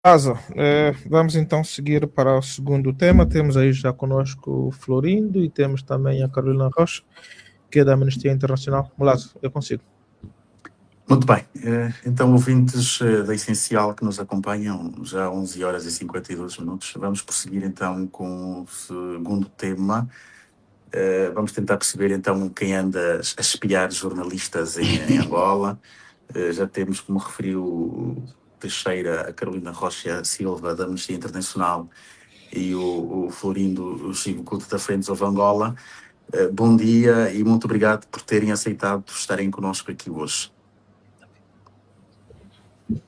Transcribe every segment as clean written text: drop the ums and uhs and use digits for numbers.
Asa, vamos então seguir para o segundo tema. Temos aí já conosco o Florindo e temos também a Carolina Rocha, que é da Amnistia Internacional. Mulazo, eu consigo. Muito bem. Então, ouvintes da Essencial que nos acompanham, já 11 horas e 52 minutos, vamos prosseguir então com o segundo tema. Vamos tentar perceber então quem anda a espiar jornalistas em Angola. Já temos, como referiu o Teixeira, a Carolina Rocha Silva, da Amnistia Internacional, e o Florindo Chico Couto, da Friends of Angola. Bom dia e muito obrigado por terem aceitado estarem connosco aqui hoje.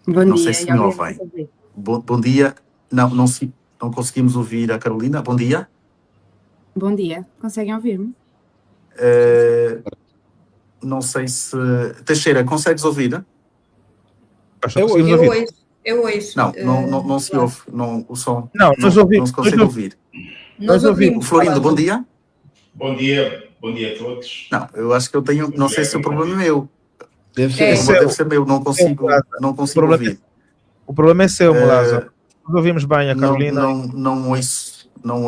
Bom não dia, sei se me ouvem. Bom dia. Não conseguimos ouvir a Carolina. Bom dia. Bom dia, conseguem ouvir-me? Não sei se... Teixeira, consegues ouvir? Eu ouço. Não se ouve. O som não se consegue ouvir. Nós ouvimos. Florindo, bom dia. Bom dia a todos. Não, eu acho que eu tenho... Não sei se o problema é meu. Deve ser meu, não consigo ouvir. O problema é seu, Mulazo. Nós ouvimos bem a Carolina. Não ouço. Não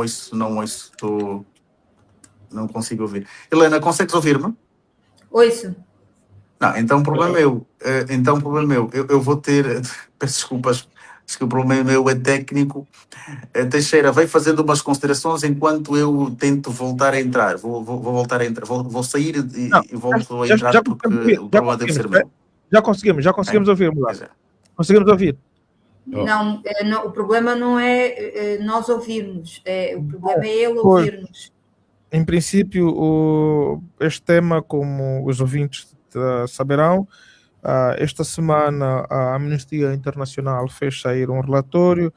consigo ouvir. Helena, consegues ouvir-me? Ouço. Não, então o problema é meu. Eu vou ter... Peço desculpas. Acho que o problema meu é técnico. Teixeira, vai fazendo umas considerações enquanto eu tento voltar a entrar. Vou voltar a entrar. Vou sair e volto a entrar porque o problema deve ser meu. Já conseguimos ouvir, Mulazo. Conseguimos ouvir. Não, o problema não é nós ouvirmos. O problema é ele ouvir-nos. Em princípio, este tema, como os ouvintes saberão, esta semana a Amnistia Internacional fez sair um relatório.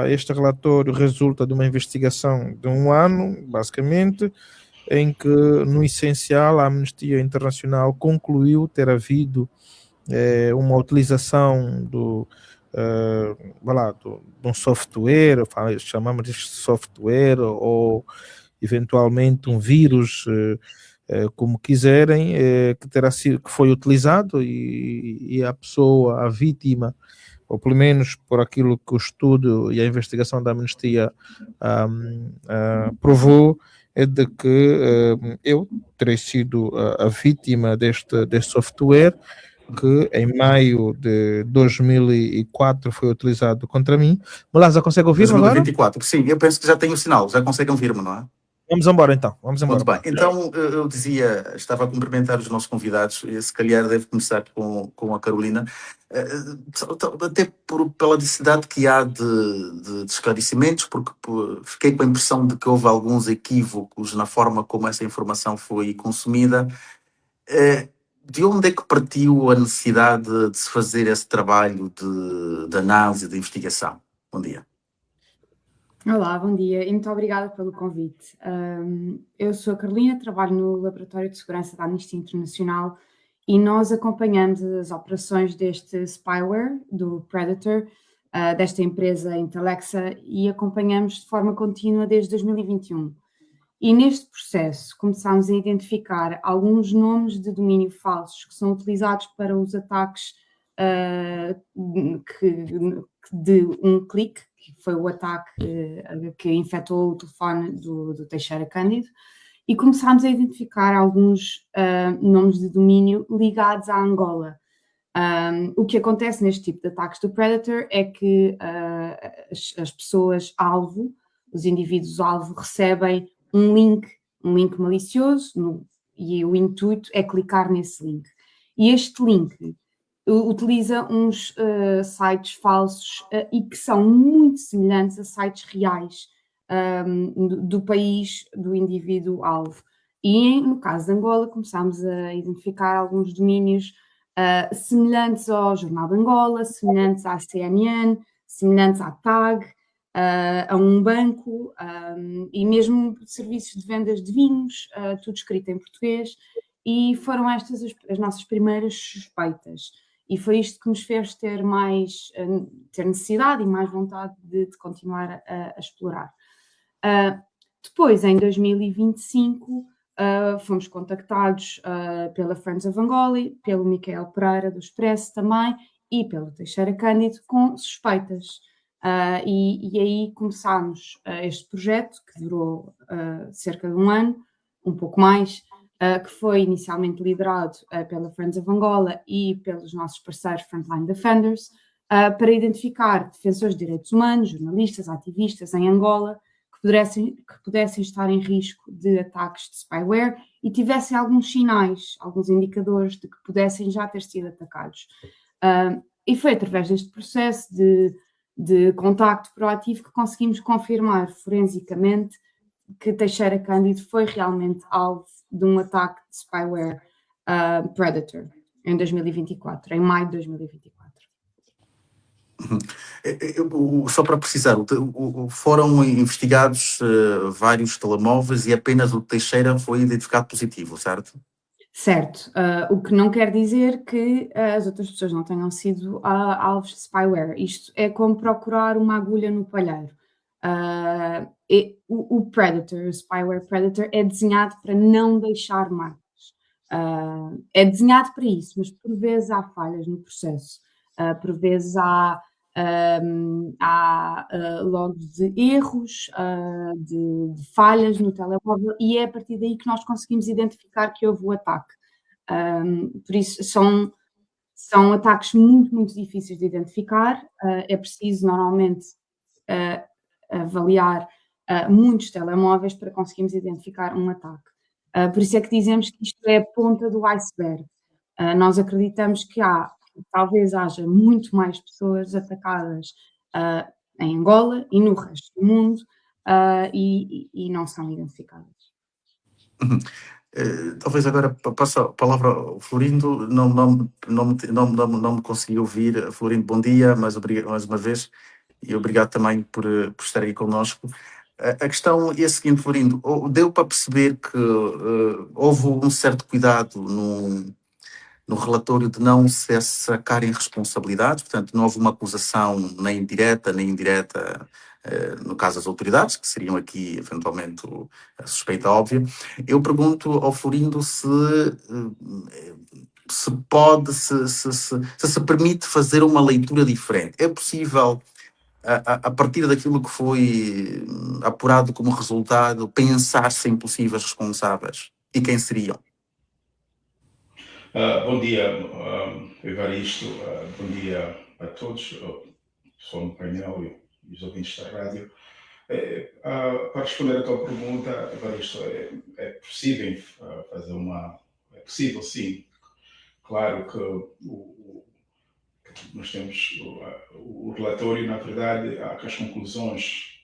Este relatório resulta de uma investigação de 1 ano, basicamente, em que, no essencial, a Amnistia Internacional concluiu ter havido uma utilização de um software, chamamos de software, ou eventualmente um vírus, como quiserem, que foi utilizado e a pessoa, a vítima, ou pelo menos por aquilo que o estudo e a investigação da Amnistia provou, é de que eu terei sido a vítima deste software, que em maio de 2004 foi utilizado contra mim. Mulazo, consegue ouvir-me agora? 2024, sim, eu penso que já tenho o sinal, já conseguem ouvir-me, não é? Vamos embora então. Muito bem. Então, eu estava a cumprimentar os nossos convidados, e se calhar deve começar com a Carolina, até pela necessidade que há de esclarecimentos, porque fiquei com a impressão de que houve alguns equívocos na forma como essa informação foi consumida. De onde é que partiu a necessidade de se fazer esse trabalho de análise, de investigação? Bom dia. Olá, bom dia e muito obrigada pelo convite. Eu sou a Carolina, trabalho no Laboratório de Segurança da Amnistia Internacional e nós acompanhamos as operações deste spyware, do Predator, desta empresa Intelexa, e acompanhamos de forma contínua desde 2021. E neste processo começámos a identificar alguns nomes de domínio falsos que são utilizados para os ataques de um clique, que foi o ataque que infectou o telefone do Teixeira Cândido, e começámos a identificar alguns nomes de domínio ligados à Angola. O que acontece neste tipo de ataques do Predator é que as pessoas-alvo, os indivíduos-alvo, recebem um link malicioso e o intuito é clicar nesse link. E este link utiliza uns sites falsos e que são muito semelhantes a sites reais do país do indivíduo-alvo. E no caso de Angola começámos a identificar alguns domínios semelhantes ao Jornal de Angola, semelhantes à CNN, semelhantes à TAG, a um banco e mesmo serviços de vendas de vinhos, tudo escrito em português, e foram estas as nossas primeiras suspeitas. E foi isto que nos fez ter necessidade e mais vontade de continuar a explorar. Depois, em 2025, fomos contactados pela Friends of Angola, pelo Miquel Pereira do Expresso também, e pelo Teixeira Cândido com suspeitas. E aí começámos este projeto, que durou cerca de um ano, um pouco mais, que foi inicialmente liderado pela Friends of Angola e pelos nossos parceiros Frontline Defenders, para identificar defensores de direitos humanos, jornalistas, ativistas em Angola, que pudessem estar em risco de ataques de spyware e tivessem alguns sinais, alguns indicadores de que pudessem já ter sido atacados. E foi através deste processo de contacto proativo que conseguimos confirmar forensicamente que Teixeira Cândido foi realmente alvo de um ataque de spyware Predator em 2024, em maio de 2024. Só para precisar, foram investigados vários telemóveis e apenas o Teixeira foi identificado positivo, certo? Certo, o que não quer dizer que as outras pessoas não tenham sido alvos de spyware. Isto é como procurar uma agulha no palheiro. O Predator, o Spyware Predator, é desenhado para não deixar marcas. É desenhado para isso, mas por vezes há falhas no processo. Por vezes há logs de erros, de falhas no telemóvel, e é a partir daí que nós conseguimos identificar que houve o ataque. Por isso são ataques muito, muito difíceis de identificar. É preciso normalmente avaliar muitos telemóveis para conseguirmos identificar um ataque. Por isso é que dizemos que isto é a ponta do iceberg. Nós acreditamos que talvez haja muito mais pessoas atacadas em Angola e no resto do mundo e não são identificadas. Talvez agora passo a palavra ao Florindo, não me consegui ouvir. Florindo, bom dia, mais uma vez, e obrigado também por estar aqui connosco. A questão é a seguinte, Florindo, deu para perceber que houve um certo cuidado no relatório de não se sacarem responsabilidades, portanto não houve uma acusação nem direta nem indireta no caso das autoridades, que seriam aqui eventualmente a suspeita óbvia. Eu pergunto ao Florindo se permite fazer uma leitura diferente. É possível, a partir daquilo que foi apurado como resultado, pensar-se em possíveis responsáveis? E quem seriam? Bom dia, Evaristo. Bom dia a todos, pessoal no painel e os ouvintes da rádio. Para responder a tua pergunta, Evaristo, é possível fazer é possível, sim. Claro que nós temos o relatório, na verdade, as conclusões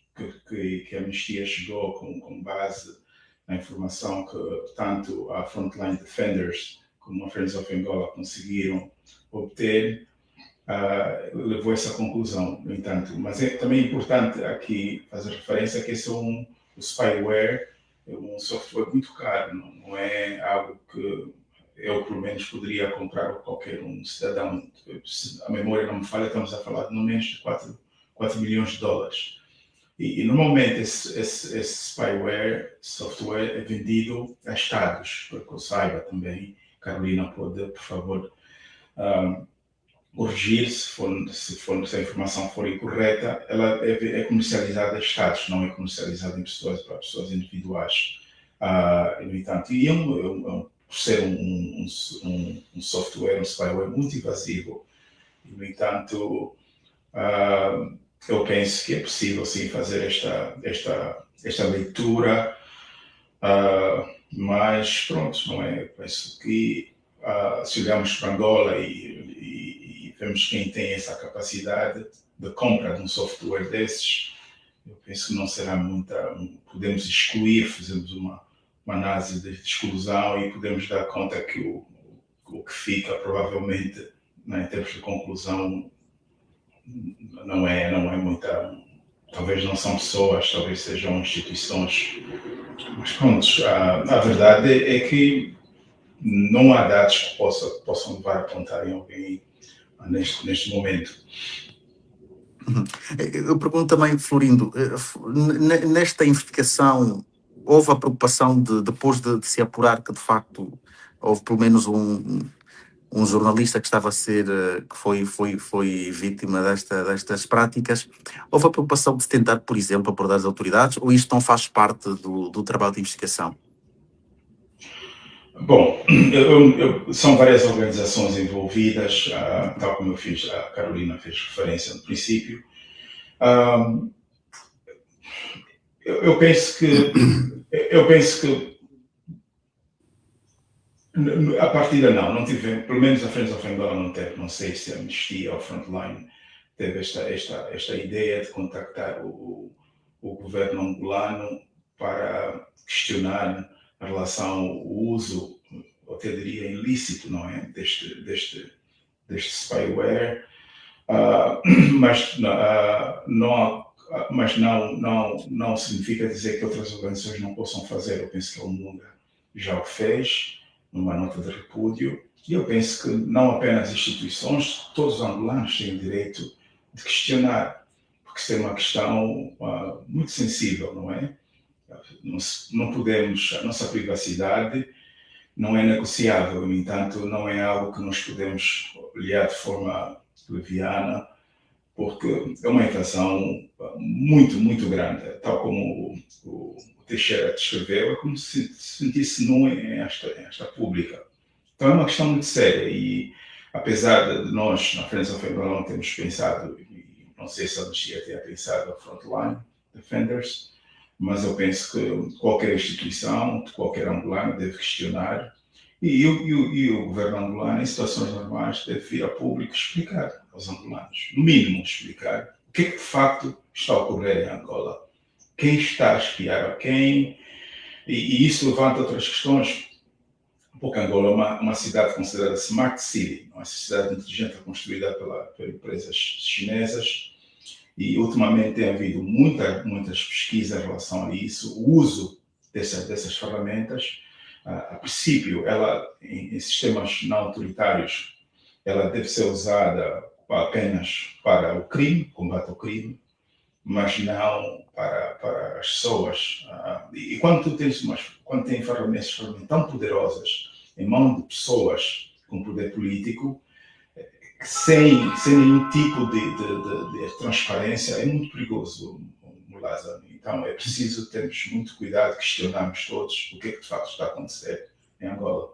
que a Anistia chegou com base na informação que tanto a Frontline Defenders como a Friends of Angola conseguiram obter, levou a essa conclusão, no entanto. Mas é também importante aqui fazer referência que o spyware é um software muito caro, não é algo que eu, pelo menos, poderia comprar ou qualquer cidadão. Se a memória não me falha, estamos a falar de no menos de 4 milhões de dólares. E normalmente esse spyware, software, é vendido a estados, para que eu saiba também. Carolina pode, por favor, corrigir se a informação for incorreta. Ela é comercializada a estados, não é comercializada para pessoas individuais. No entanto, e por ser um software, um spyware muito invasivo, e, no entanto, eu penso que é possível sim fazer esta leitura, mas pronto, não é? Eu penso que se olharmos para Angola e vemos quem tem essa capacidade de compra de um software desses, eu penso que não será podemos excluir, fazemos uma análise de exclusão e podemos dar conta que o que fica provavelmente, né, em termos de conclusão, não é muita. Talvez não são pessoas, talvez sejam instituições. Mas pronto, a verdade é que não há dados que possam levar a apontar em alguém neste momento. Eu pergunto também, Florindo, nesta investigação houve a preocupação depois de se apurar que de facto houve pelo menos um jornalista que estava a ser, que foi vítima destas práticas. Houve a preocupação de tentar, por exemplo, abordar as autoridades, ou isto não faz parte do trabalho de investigação? Bom, são várias organizações envolvidas, tal como a Carolina fez referência no princípio. Eu penso que a partida não tivemos, pelo menos a Friends of Angola não teve, não sei se a Amnistia ou Frontline teve esta ideia de contactar o governo angolano para questionar a relação, o uso, eu até diria ilícito, não é, deste spyware, mas não significa dizer que outras organizações não possam fazer. Eu penso que a Lumumba já o fez, numa nota de repúdio, e eu penso que não apenas instituições, todos os angolanos têm o direito de questionar, porque isso é uma questão muito sensível, não é? Não podemos, a nossa privacidade não é negociável, no entanto, não é algo que nós podemos olhar de forma leviana, porque é uma invasão muito, muito grande, tal como o Teixeira descreveu, é como se sentisse nu em esta pública. Então é uma questão muito séria e, apesar de nós, na Friends of Angola, não termos pensado, e não sei se a Amnistia tenha pensado, a Frontline Defenders, mas eu penso que qualquer instituição, qualquer angolano deve questionar e o governo angolano, em situações normais, deve vir a público explicar aos angolanos, no mínimo explicar o que é que de facto está a ocorrer em Angola, quem está a espiar a quem, e isso levanta outras questões, porque Angola é uma cidade considerada Smart City, uma cidade inteligente construída por empresas chinesas, e ultimamente tem havido muitas pesquisas em relação a isso, o uso dessas ferramentas. A princípio, ela, em sistemas não autoritários, ela deve ser usada apenas para o crime, combate ao crime, mas não para as pessoas. E quando tem ferramentas tão poderosas em mãos de pessoas com poder político, sem nenhum tipo de transparência, é muito perigoso, Lázaro. Então é preciso termos muito cuidado, questionarmos todos o que é que de facto está a acontecer em Angola.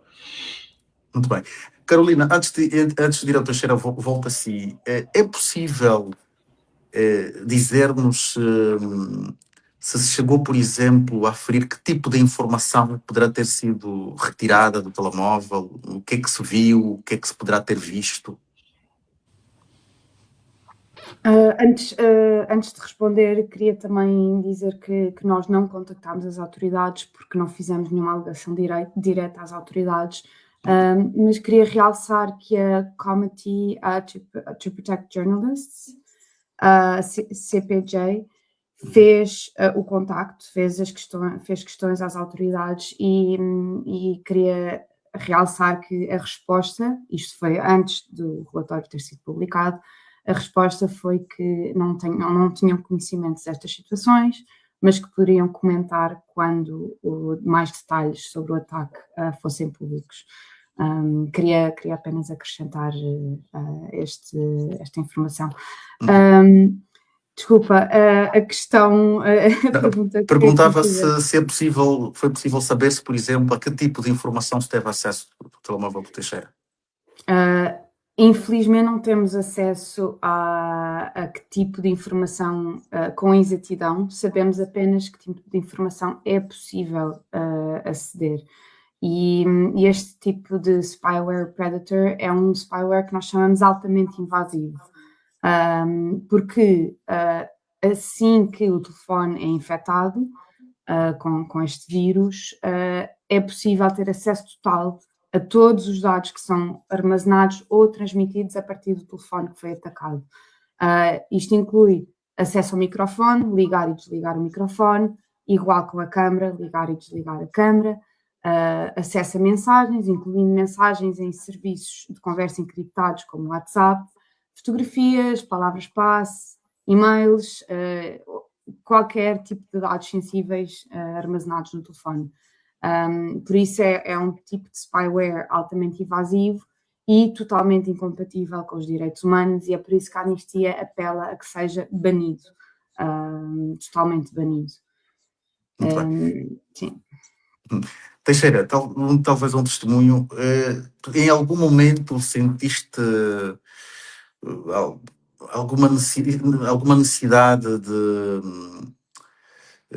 Muito bem. Carolina, antes de ir ao Teixeira, volto a si. É possível dizer-nos se chegou, por exemplo, a aferir que tipo de informação poderá ter sido retirada do telemóvel, o que é que se viu, o que é que se poderá ter visto? Antes de responder, queria também dizer que nós não contactámos as autoridades porque não fizemos nenhuma alegação direta às autoridades, mas queria realçar que a Committee to Protect Journalists, CPJ, fez o contacto, fez questões às autoridades e queria realçar que a resposta, isto foi antes do relatório ter sido publicado, a resposta foi que não tinham conhecimento destas situações, mas que poderiam comentar quando mais detalhes sobre o ataque fossem públicos. Queria apenas acrescentar esta informação. Desculpa, a questão... Perguntava se foi possível saber se, por exemplo, a que tipo de informação se teve acesso do telemóvel do Teixeira. Infelizmente não temos acesso a que tipo de informação com exatidão, sabemos apenas que tipo de informação é possível aceder. E este tipo de spyware predator é um spyware que nós chamamos altamente invasivo, porque assim que o telefone é infectado com este vírus, é possível ter acesso total a todos os dados que são armazenados ou transmitidos a partir do telefone que foi atacado. Isto inclui acesso ao microfone, ligar e desligar o microfone, igual com a câmara, ligar e desligar a câmara, acesso a mensagens, incluindo mensagens em serviços de conversa encriptados como WhatsApp, fotografias, palavras-passe, e-mails, qualquer tipo de dados sensíveis armazenados no telefone. Por isso é um tipo de spyware altamente invasivo e totalmente incompatível com os direitos humanos, e é por isso que a Anistia apela a que seja banido, totalmente banido. Muito bem. Sim. Teixeira, talvez um testemunho. Em algum momento sentiste alguma necessidade de.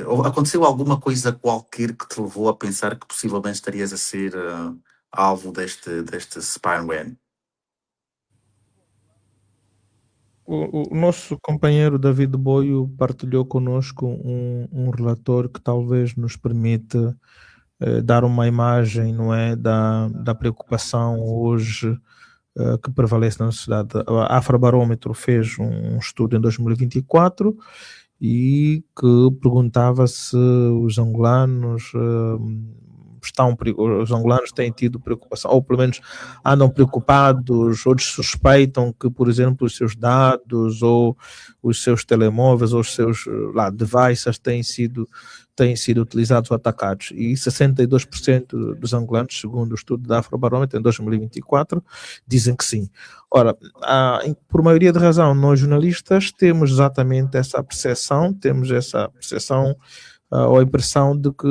Ou aconteceu alguma coisa qualquer que te levou a pensar que possivelmente estarias a ser alvo deste spyware? O nosso companheiro David Boio partilhou conosco um relatório que talvez nos permita dar uma imagem, não é, da preocupação hoje que prevalece na sociedade. A Afrobarómetro fez um estudo em 2024 e que perguntava se os angolanos os angolanos têm tido preocupação, ou pelo menos andam preocupados, ou suspeitam que, por exemplo, os seus dados, ou os seus telemóveis, ou os seus devices têm sido utilizados ou atacados. E 62% dos angolanos, segundo o estudo da Afrobarómetro em 2024, dizem que sim. Ora, por maioria de razão, nós jornalistas temos exatamente essa percepção, ou a impressão de que,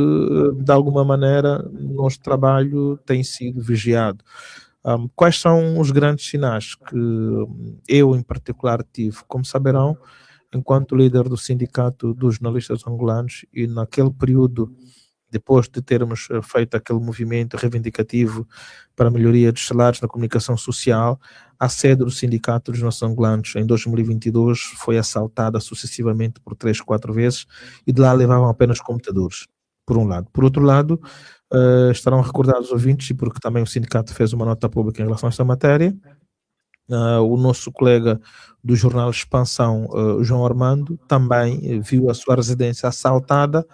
de alguma maneira, o nosso trabalho tem sido vigiado. Quais são os grandes sinais que eu, em particular, tive? Como saberão, enquanto líder do Sindicato dos Jornalistas Angolanos, e naquele período, depois de termos feito aquele movimento reivindicativo para a melhoria dos salários na comunicação social, a sede do Sindicato dos Nossos Angolanos, em 2022, foi assaltada sucessivamente por 3, 4 vezes, e de lá levavam apenas computadores, por um lado. Por outro lado, estarão recordados os ouvintes, e porque também o sindicato fez uma nota pública em relação a esta matéria, o nosso colega do jornal Expansão, João Armando, também viu a sua residência assaltada.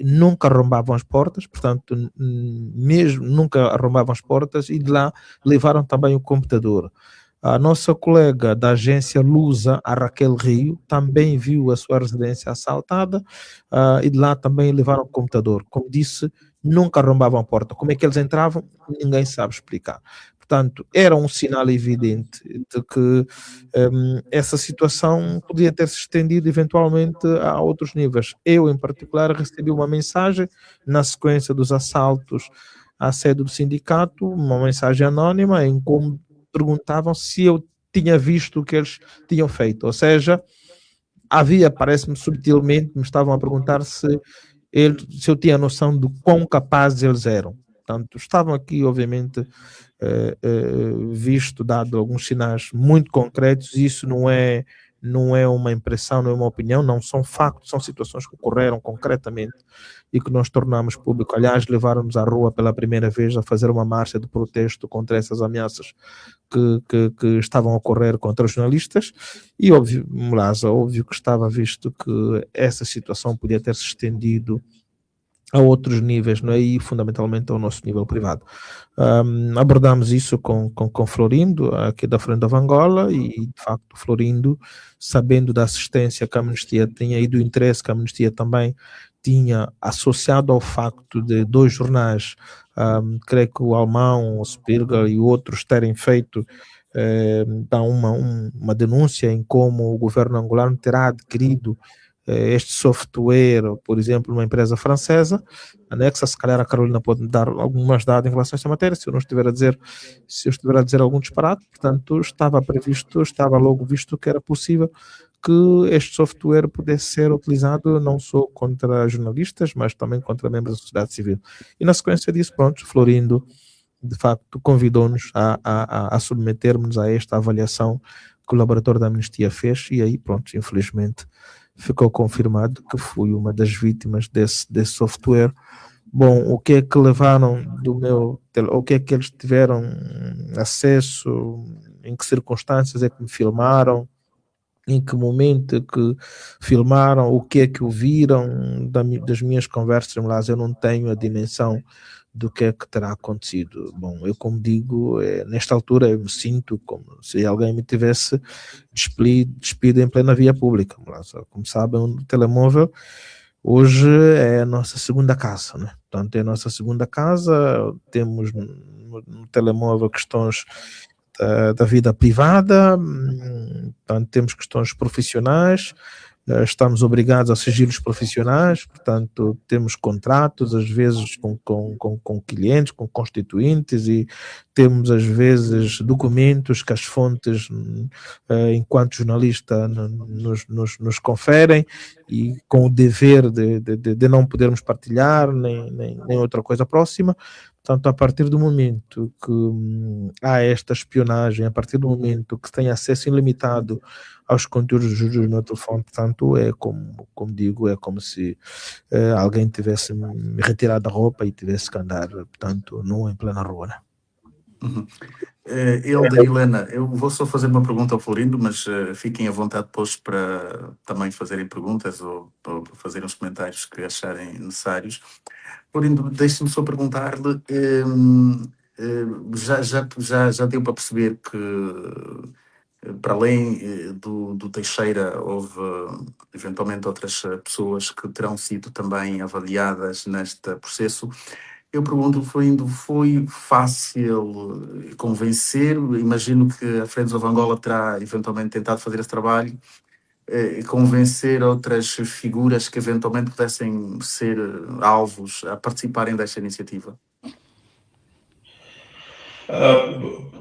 Nunca arrombavam as portas, portanto, mesmo nunca arrombavam as portas, e de lá levaram também o computador. A nossa colega da agência Lusa, a Raquel Rio, também viu a sua residência assaltada, e de lá também levaram o computador. Como disse, nunca arrombavam a porta. Como é que eles entravam? Ninguém sabe explicar. Portanto, era um sinal evidente de que essa situação podia ter se estendido eventualmente a outros níveis. Eu, em particular, recebi uma mensagem na sequência dos assaltos à sede do sindicato, uma mensagem anónima, em como perguntavam se eu tinha visto o que eles tinham feito. Ou seja, parece-me subtilmente, me estavam a perguntar se eu tinha noção de quão capazes eles eram. Portanto, estavam aqui, obviamente, dado alguns sinais muito concretos. Isso não é uma impressão, não é uma opinião, não são factos, são situações que ocorreram concretamente e que nós tornamos público. Aliás, levaram-nos à rua pela primeira vez a fazer uma marcha de protesto contra essas ameaças que estavam a ocorrer contra os jornalistas, e óbvio que estava visto que essa situação podia ter se estendido a outros níveis, não é? E fundamentalmente ao nosso nível privado. Abordamos isso com Florindo, aqui da Frente da Angola, e de facto Florindo, sabendo da assistência que a Amnistia tinha e do interesse que a Amnistia também tinha associado ao facto de 2 jornais, creio que o Alemão, o Spiegel e outros terem feito uma denúncia em como o governo angolano terá adquirido este software, por exemplo, uma empresa francesa anexa. Se calhar a Carolina pode dar algumas dados em relação a esta matéria, se eu estiver a dizer algum disparate. Portanto, estava logo visto que era possível que este software pudesse ser utilizado não só contra jornalistas, mas também contra membros da sociedade civil. E na sequência disso, pronto, Florindo, de facto, convidou-nos a submetermos a esta avaliação que o laboratório da Amnistia fez, e aí, pronto, infelizmente, ficou confirmado que fui uma das vítimas desse software. Bom, o que é que levaram o que é que eles tiveram acesso, em que circunstâncias é que me filmaram, em que momento é que filmaram, o que é que ouviram das minhas conversas, mas eu não tenho a dimensão do que é que terá acontecido. Bom, eu, como digo, nesta altura eu me sinto como se alguém me tivesse despido em plena via pública. Como sabem, o telemóvel hoje é a nossa segunda casa, né? portanto, é a nossa segunda casa. Temos no telemóvel questões da vida privada, portanto, temos questões profissionais, estamos obrigados a sigilos profissionais, portanto, temos contratos, às vezes, com clientes, com constituintes, e temos, às vezes, documentos que as fontes, enquanto jornalista, nos conferem, e com o dever de não podermos partilhar, nem outra coisa próxima. Portanto, a partir do momento que há esta espionagem, a partir do momento que se tem acesso ilimitado aos conteúdos do meu telefone, portanto, é como digo, é como se alguém tivesse me retirado a roupa e tivesse que andar, portanto, nu em plena rua. Né? Uhum. Hilda e Helena, eu vou só fazer uma pergunta ao Florindo, mas fiquem à vontade depois para também fazerem perguntas ou fazerem os comentários que acharem necessários. Florindo, deixe-me só perguntar-lhe, já deu para perceber que, para além do Teixeira, houve eventualmente outras pessoas que terão sido também avaliadas neste processo. Eu pergunto, Florindo, foi fácil convencer? Imagino que a Friends of Angola terá eventualmente tentado fazer esse trabalho, convencer outras figuras que eventualmente pudessem ser alvos a participarem desta iniciativa?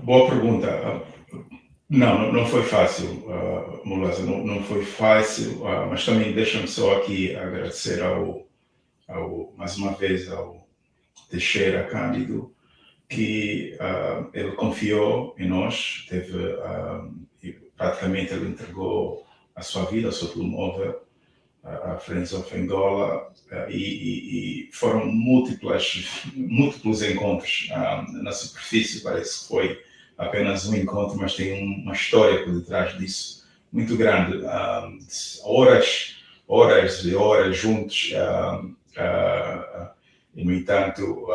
Boa pergunta. Não foi fácil, Moleza, não foi fácil, mas também deixa-me só aqui agradecer mais uma vez ao Teixeira Cândido, que ele confiou em nós, e praticamente ele entregou a sua vida, o seu telemóvel, a Friends of Angola, e foram múltiplos encontros. Na superfície parece que foi apenas um encontro, mas tem uma história por detrás disso muito grande. Horas e horas juntos, e no entanto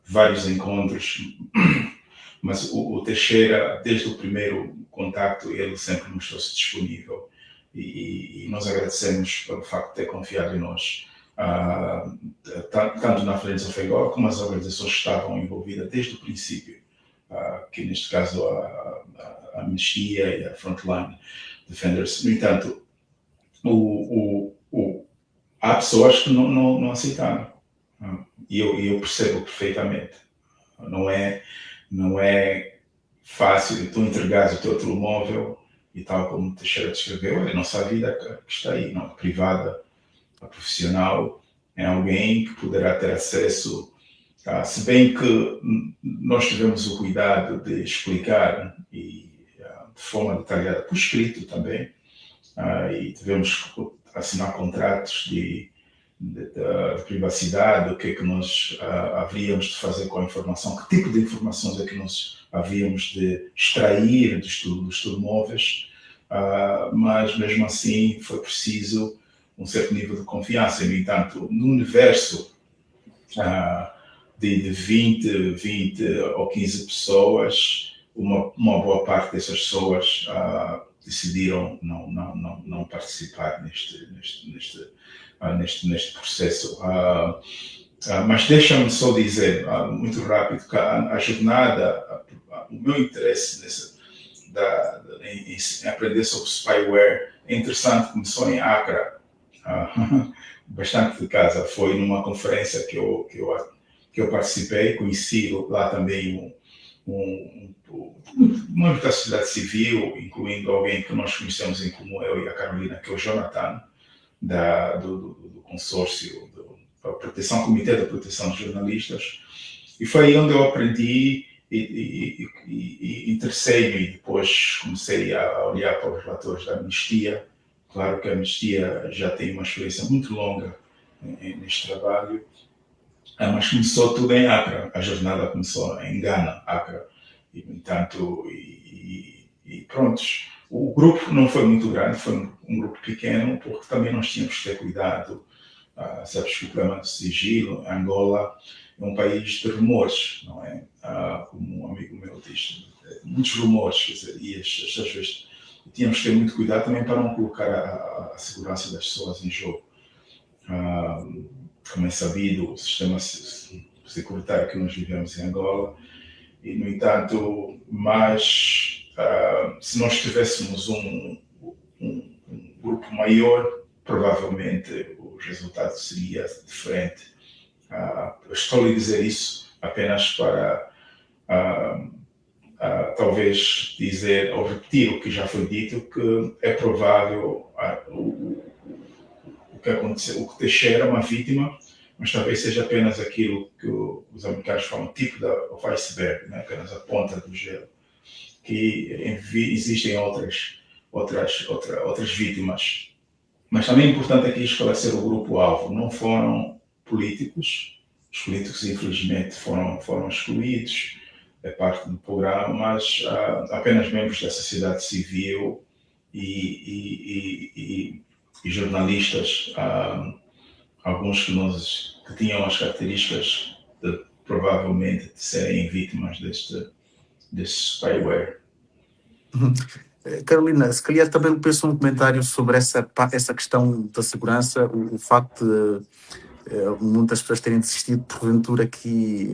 vários encontros, mas o Teixeira, desde o primeiro contacto, ele sempre mostrou-se disponível, e nós agradecemos pelo facto de ter confiado em nós, tanto na Friends of Angola como as organizações que estavam envolvidas desde o princípio, que neste caso a Amnistia e a Frontline Defenders. No entanto, há pessoas que não aceitaram, e eu percebo perfeitamente. Não é fácil tu entregares o teu telemóvel e, tal como o Teixeira descreveu, é a nossa vida que está aí, não? Privada, a profissional, é alguém que poderá ter acesso, se bem que nós tivemos o cuidado de explicar, e de forma detalhada por escrito também, e tivemos que assinar contratos de privacidade, o que é que nós haveríamos de fazer com a informação, que tipo de informações é que nós havíamos de extrair dos telemóveis, mas mesmo assim foi preciso um certo nível de confiança. No entanto, no universo de 20 ou 15 pessoas, uma boa parte dessas pessoas decidiram não participar neste processo. Mas deixa-me só dizer, muito rápido, que a jornada, o meu interesse em aprender sobre spyware é interessante. Começou em Accra, bastante de casa. Foi numa conferência que eu participei, conheci lá também uma da sociedade civil, incluindo alguém que nós conhecemos em comum, eu e a Carolina, que é o Jonathan, do consórcio Comitê de Proteção de Jornalistas, e foi aí onde eu aprendi e interessei-me, e depois comecei a olhar para os relatórios da Amnistia. Claro que a Amnistia já tem uma experiência muito longa neste trabalho, mas começou tudo em Accra. A jornada começou em Ghana, Accra, e no entanto, prontos. O grupo não foi muito grande, foi um grupo pequeno, porque também nós tínhamos que ter cuidado. Sabes que o problema de sigilo, Angola é um país de rumores, não é? Como um amigo meu diz, muitos rumores, quer dizer, e às vezes tínhamos que ter muito cuidado também para não colocar a segurança das pessoas em jogo. como é sabido, o sistema securitário que nós vivemos em Angola. E, no entanto, mas se nós tivéssemos um grupo maior, provavelmente o resultado seria diferente. Estou a dizer isso apenas para talvez dizer ou repetir o que já foi dito, que é provável o que aconteceu, o que Teixeira é uma vítima, mas talvez seja apenas aquilo que os americanos falam, tipo do iceberg, né? Apenas a ponta do gelo, que existem outras vítimas. Mas também é importante aqui esclarecer o grupo-alvo. Não foram políticos. Os políticos, infelizmente, foram excluídos da parte do programa, mas apenas membros da sociedade civil e jornalistas, alguns que tinham as características provavelmente de serem vítimas deste spyware. Carolina, se calhar também penso um comentário sobre essa questão da segurança, o facto de muitas pessoas terem desistido, porventura, aqui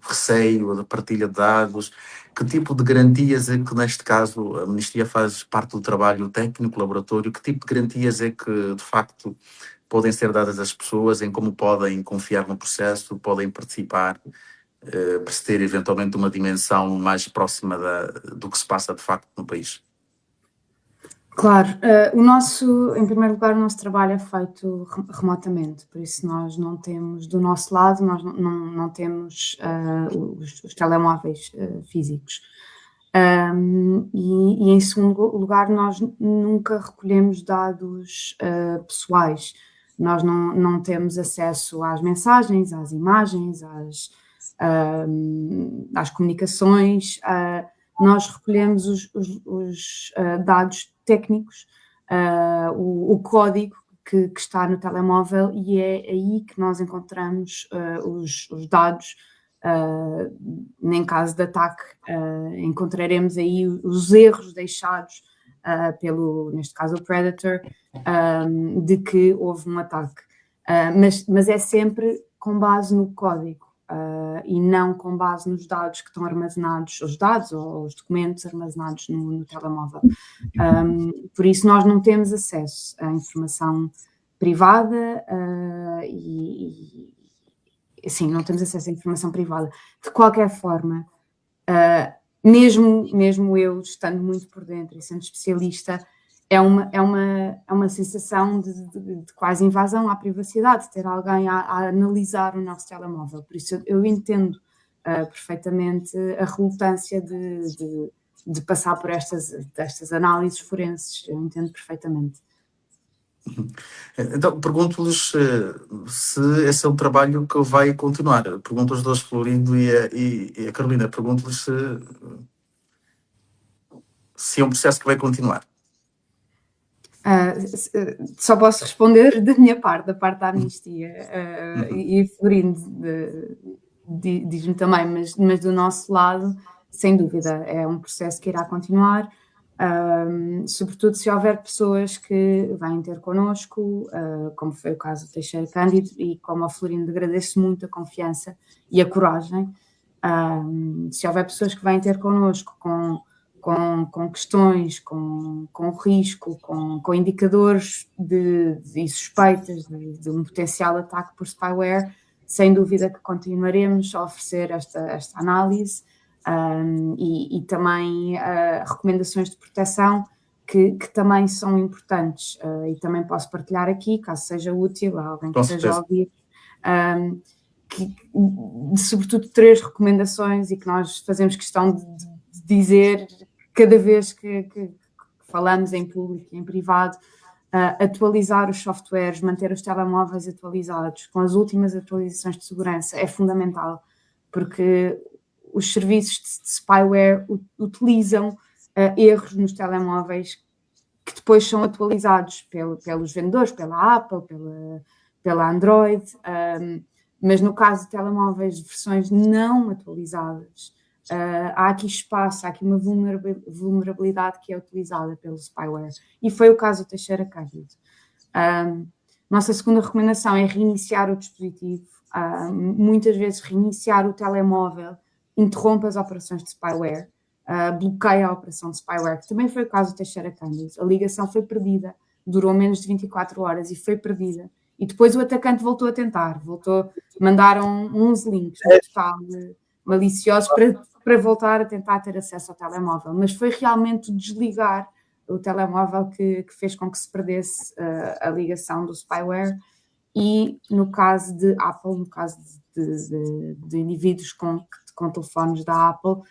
receio da partilha de dados. Que tipo de garantias é que, neste caso, a Amnistia faz parte do trabalho técnico, laboratório? Que tipo de garantias é que, de facto, podem ser dadas às pessoas em como podem confiar no processo, podem participar, para se ter, eventualmente, uma dimensão mais próxima do que se passa, de facto, no país? Claro, em primeiro lugar, o nosso trabalho é feito remotamente, por isso nós não temos, do nosso lado, nós não temos os telemóveis físicos. E em segundo lugar, nós nunca recolhemos dados pessoais, nós não temos acesso às mensagens, às imagens, às comunicações. Nós recolhemos os dados técnicos, o código que está no telemóvel, e é aí que nós encontramos os dados. Em caso de ataque, encontraremos aí os erros deixados neste caso o Predator, de que houve um ataque. Mas é sempre com base no código. E não com base nos dados que estão armazenados, os dados ou os documentos armazenados no telemóvel. Por isso nós não temos acesso à informação privada sim, não temos acesso à informação privada. De qualquer forma, mesmo eu estando muito por dentro e sendo especialista, é uma sensação de quase invasão à privacidade, ter alguém a analisar o nosso telemóvel. Por isso eu entendo perfeitamente a relutância de passar por estas análises forenses, eu entendo perfeitamente. Então, pergunto-lhes se esse é um trabalho que vai continuar. Pergunto aos dois, Florindo e a Carolina, pergunto-lhes se é um processo que vai continuar. Só posso responder da minha parte, da parte da Amnistia, e Florindo diz-me também, mas do nosso lado, sem dúvida, é um processo que irá continuar, sobretudo se houver pessoas que vêm ter connosco, como foi o caso do Teixeira Cândido, e como a Florindo agradeço muito a confiança e a coragem. Se houver pessoas que vêm ter connosco com questões, com risco, com indicadores e suspeitas de um potencial ataque por spyware, sem dúvida que continuaremos a oferecer esta análise e também recomendações de proteção que também são importantes e também posso partilhar aqui, caso seja útil a alguém que esteja a ouvir. Sobretudo 3 recomendações e que nós fazemos questão de dizer cada vez que falamos em público e em privado, atualizar os softwares, manter os telemóveis atualizados com as últimas atualizações de segurança é fundamental, porque os serviços de spyware utilizam erros nos telemóveis que depois são atualizados pelos vendedores, pela Apple, pela Android, mas no caso de telemóveis de versões não atualizadas, há aqui espaço, há aqui uma vulnerabilidade que é utilizada pelo spyware. E foi o caso do Teixeira Cândido. Nossa segunda recomendação é reiniciar o dispositivo. Muitas vezes reiniciar o telemóvel interrompe as operações de spyware, bloqueia a operação de spyware, que também foi o caso do Teixeira Cândido. A ligação foi perdida, durou menos de 24 horas e foi perdida. E depois o atacante voltou a tentar, mandaram 11 links no total maliciosos para voltar a tentar ter acesso ao telemóvel, mas foi realmente desligar o telemóvel que fez com que se perdesse a ligação do spyware. E no caso de Apple, no caso de indivíduos com telefones da Apple,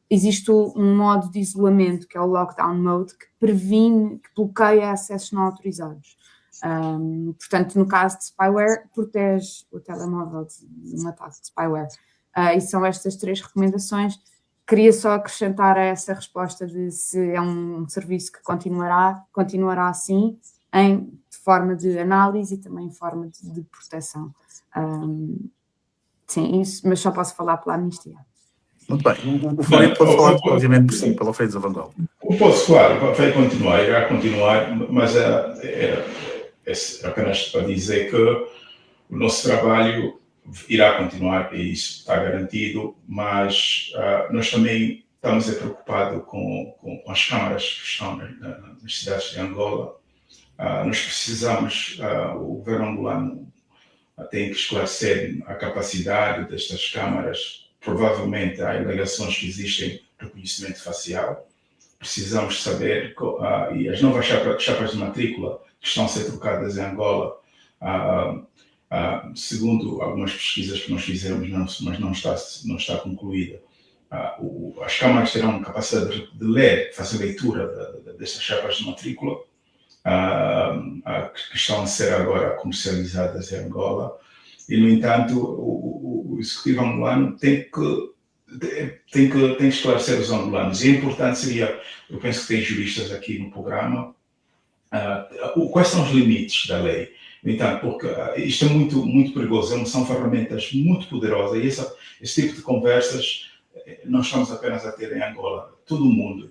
existe um modo de isolamento, que é o Lockdown Mode, que previne, que bloqueia acessos não autorizados. Portanto, no caso de spyware, protege o telemóvel de um ataque de spyware. E são estas 3 recomendações. Queria só acrescentar a essa resposta de se é um serviço que continuará assim, de forma de análise e também em forma de proteção. Sim, isso, mas só posso falar pela Amnistia. Muito bem. O Florindo pode falar, obviamente, por si, pela Frei de Zavangal. Posso, claro, vai continuar, irá continuar, mas é apenas para dizer que o nosso trabalho irá continuar, e isso está garantido, mas nós também estamos preocupados com as câmaras que estão nas cidades de Angola. Nós precisamos, o governo angolano tem que esclarecer a capacidade destas câmaras. Provavelmente há alegações que existem de reconhecimento facial. Precisamos saber, e as novas chapas de matrícula que estão a ser trocadas em Angola, segundo algumas pesquisas que nós fizemos, mas não está concluída, as câmaras terão capacidade de ler, fazer leitura destas chapas de matrícula, que estão a ser agora comercializadas em Angola. E, no entanto, o executivo angolano tem que esclarecer os angolanos. E é importante seria, eu penso que tem juristas aqui no programa, quais são os limites da lei. No entanto, porque isto é muito, muito perigoso, são ferramentas muito poderosas, e esse tipo de conversas não estamos apenas a ter em Angola. Todo mundo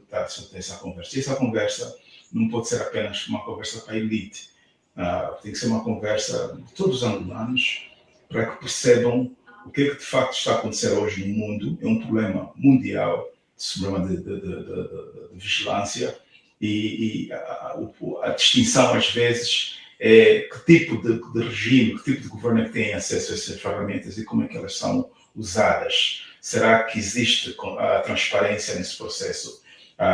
está a ter essa conversa. E essa conversa não pode ser apenas uma conversa para a elite. Tem que ser uma conversa de todos os angolanos, para que percebam o que é que de facto está a acontecer hoje no mundo. É um problema mundial, problema de vigilância, e a distinção às vezes é que tipo de regime, que tipo de governo é que tem acesso a essas ferramentas e como é que elas são usadas. Será que existe a transparência nesse processo?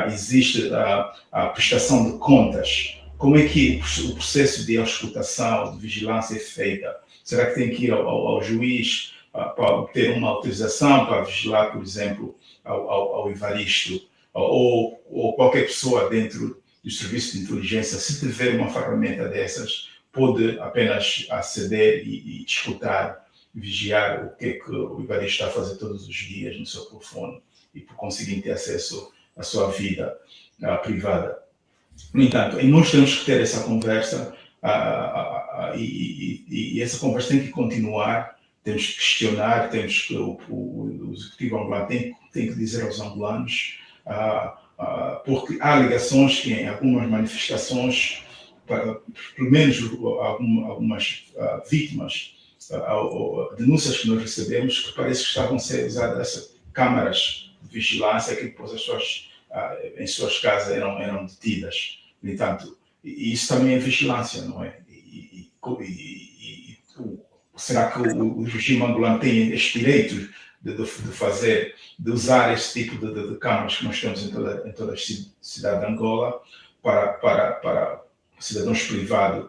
Existe a prestação de contas? Como é que o processo de auscultação, de vigilância é feita? Será que tem que ir ao juiz para obter uma autorização para vigilar, por exemplo, ao Evaristo, ou qualquer pessoa dentro do serviço de inteligência? Se tiver uma ferramenta dessas, pode apenas aceder e escutar, vigiar o que é que o Evaristo está a fazer todos os dias no seu telefone e, por conseguinte, ter acesso à sua vida privada. No entanto, nós temos que ter essa conversa e essa conversa tem que continuar. Temos que questionar, o executivo angolano tem que dizer aos angolanos, porque há alegações que em algumas manifestações, pelo menos algumas vítimas, denúncias que nós recebemos, que parece que estavam a ser usadas câmaras de vigilância que depois as pessoas em suas casas eram detidas. No entanto, isso também é vigilância, não é? Será que o regime angolano tem este direito de usar esse tipo de câmaras que nós temos em toda a cidade de Angola para cidadãos privados,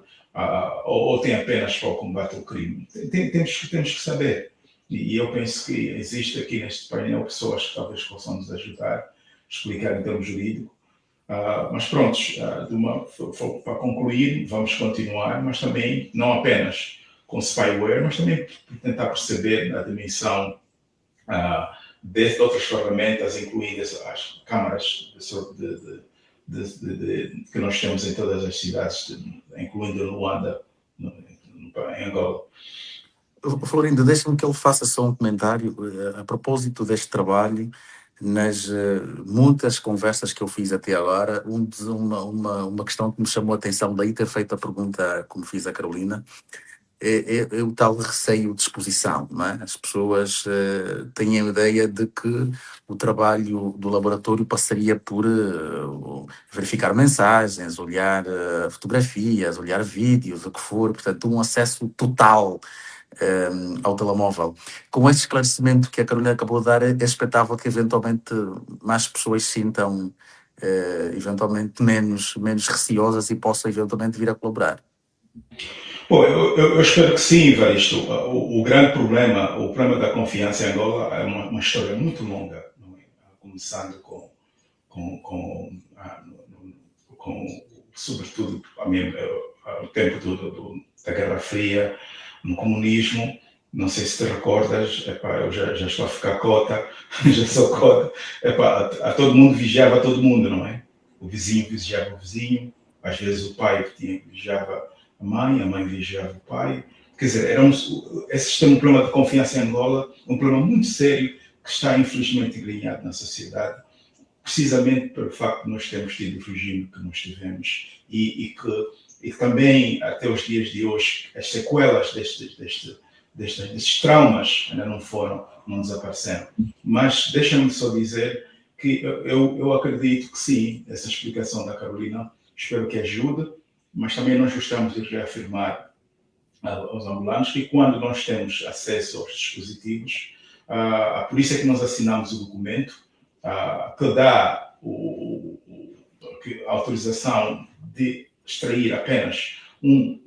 ou tem apenas para o combate ao crime? Temos que saber. E eu penso que existe aqui neste painel pessoas que talvez possam nos ajudar a explicar em termos jurídicos. Mas pronto, para concluir, vamos continuar, mas também não apenas com spyware, mas também tentar perceber a dimensão de outras ferramentas, incluindo as câmaras que nós temos em todas as cidades, incluindo Luanda, em Angola. Florindo, deixa-me que ele faça só um comentário a propósito deste trabalho. nas muitas conversas que eu fiz até agora, uma questão que me chamou a atenção, daí ter feito a pergunta como fiz a Carolina, é o tal receio de exposição, não é? As pessoas têm a ideia de que o trabalho do laboratório passaria por verificar mensagens, olhar fotografias, olhar vídeos, o que for, portanto, um acesso total ao telemóvel. Com este esclarecimento que a Carolina acabou de dar, é expectável que eventualmente mais pessoas se sintam eventualmente menos receosas e possam eventualmente vir a colaborar. Bom, eu espero que sim, Evaristo. O grande problema, o problema da confiança em Angola é uma história muito longa, não é? Começando sobretudo, o tempo da Guerra Fria, no comunismo. Não sei se te recordas, eu já estou a ficar cota, já sou cota. A todo mundo vigiava todo mundo, não é? O vizinho vigiava o vizinho, às vezes o pai vigiava a mãe vigiava o pai. Quer dizer, esse sistema, um problema de confiança em Angola, um problema muito sério que está infelizmente engrenhado na sociedade, precisamente pelo facto de nós termos tido o regime que nós tivemos e que também, até os dias de hoje, as sequelas destes traumas ainda não desapareceram. Mas deixa-me só dizer que eu acredito que sim, essa explicação da Carolina, espero que ajude, mas também nós gostamos de reafirmar aos angolanos que quando nós temos acesso aos dispositivos, por isso é que nós assinamos o documento que dá a autorização de extrair apenas um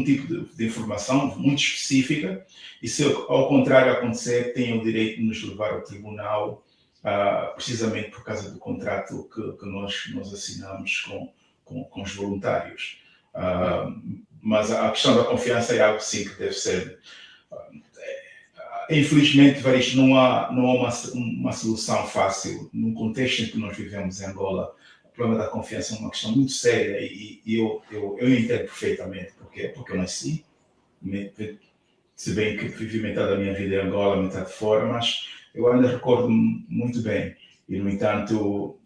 tipo de informação muito específica, e se ao contrário acontecer, tem o direito de nos levar ao tribunal, precisamente por causa do contrato que nós assinamos com os voluntários. Mas a questão da confiança é algo sim que deve ser. Infelizmente, Evaristo, não há uma solução fácil no contexto em que nós vivemos em Angola. O problema da confiança é uma questão muito séria e eu entendo perfeitamente porque eu nasci, se bem que vivi metade da minha vida em Angola, metade fora, mas eu ainda recordo muito bem. E, no entanto,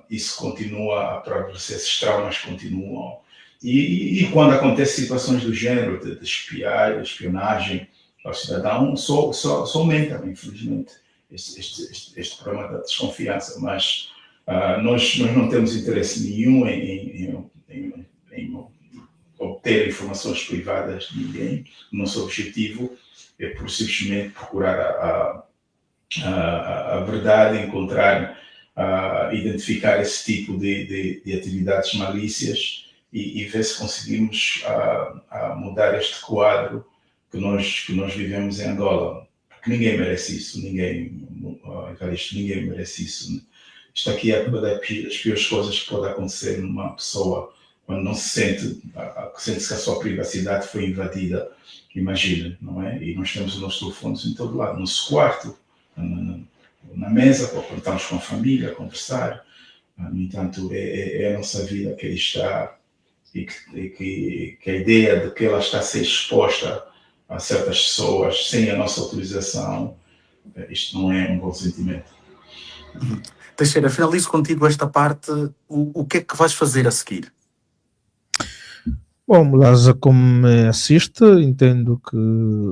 isso continua a progredir, esses traumas continuam. E quando acontecem situações do género, de espionagem ao cidadão, só aumenta, infelizmente, este problema da desconfiança. Mas nós não temos interesse nenhum em obter informações privadas de ninguém. O nosso objetivo é simplesmente procurar a verdade, encontrar, identificar esse tipo de atividades malícias e ver se conseguimos mudar este quadro que nós vivemos em Angola. Porque ninguém merece isso, ninguém merece isso. Isto aqui é uma das piores coisas que pode acontecer numa pessoa quando não sente que a sua privacidade foi invadida. Imagina, não é? E nós temos os nossos telefones em todo lado, no nosso quarto, na mesa, para contarmos com a família, conversar. No entanto, é a nossa vida que aí está e que a ideia de que ela está a ser exposta a certas pessoas sem a nossa autorização, isto não é um bom sentimento. Teixeira, finalizo contigo esta parte. O que é que vais fazer a seguir? Bom, Laza, como me assiste, entendo que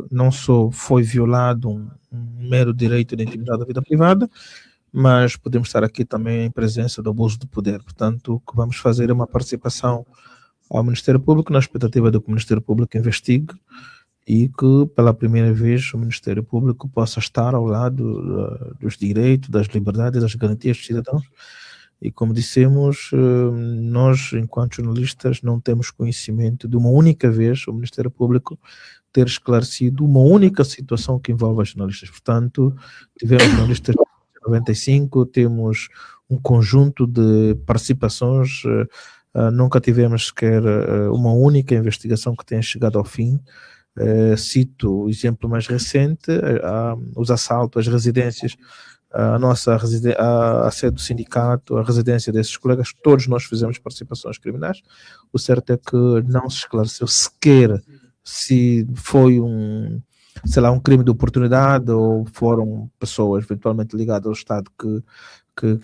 não só foi violado um mero direito de intimidade da vida privada, mas podemos estar aqui também em presença do abuso de poder. Portanto, o que vamos fazer é uma participação ao Ministério Público, na expectativa de que o Ministério Público investigue e que, pela primeira vez, o Ministério Público possa estar ao lado dos direitos, das liberdades e das garantias dos cidadãos. E, como dissemos, nós, enquanto jornalistas, não temos conhecimento de uma única vez o Ministério Público ter esclarecido uma única situação que envolve os jornalistas. Portanto, tivemos jornalistas de 95, temos um conjunto de participações, nunca tivemos sequer uma única investigação que tenha chegado ao fim. Cito o exemplo mais recente, os assaltos às residências, a sede do sindicato, a residência desses colegas, todos nós fizemos participações criminais. O certo é que não se esclareceu sequer se foi sei lá, um crime de oportunidade ou foram pessoas eventualmente ligadas ao Estado que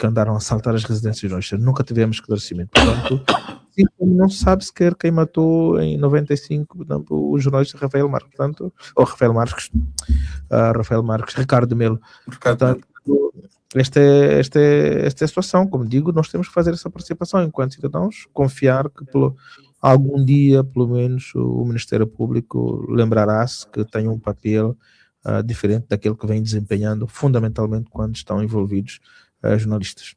andaram a assaltar as residências. Nós nunca tivemos esclarecimento. Portanto, assim como não se sabe sequer quem matou em 95, portanto, o jornalista Rafael Marques, portanto, ou Rafael Marques, Ricardo Melo. Portanto, esta é a situação. Como digo, nós temos que fazer essa participação enquanto cidadãos, confiar que algum dia, pelo menos, o Ministério Público lembrará-se que tem um papel diferente daquele que vem desempenhando fundamentalmente quando estão envolvidos jornalistas.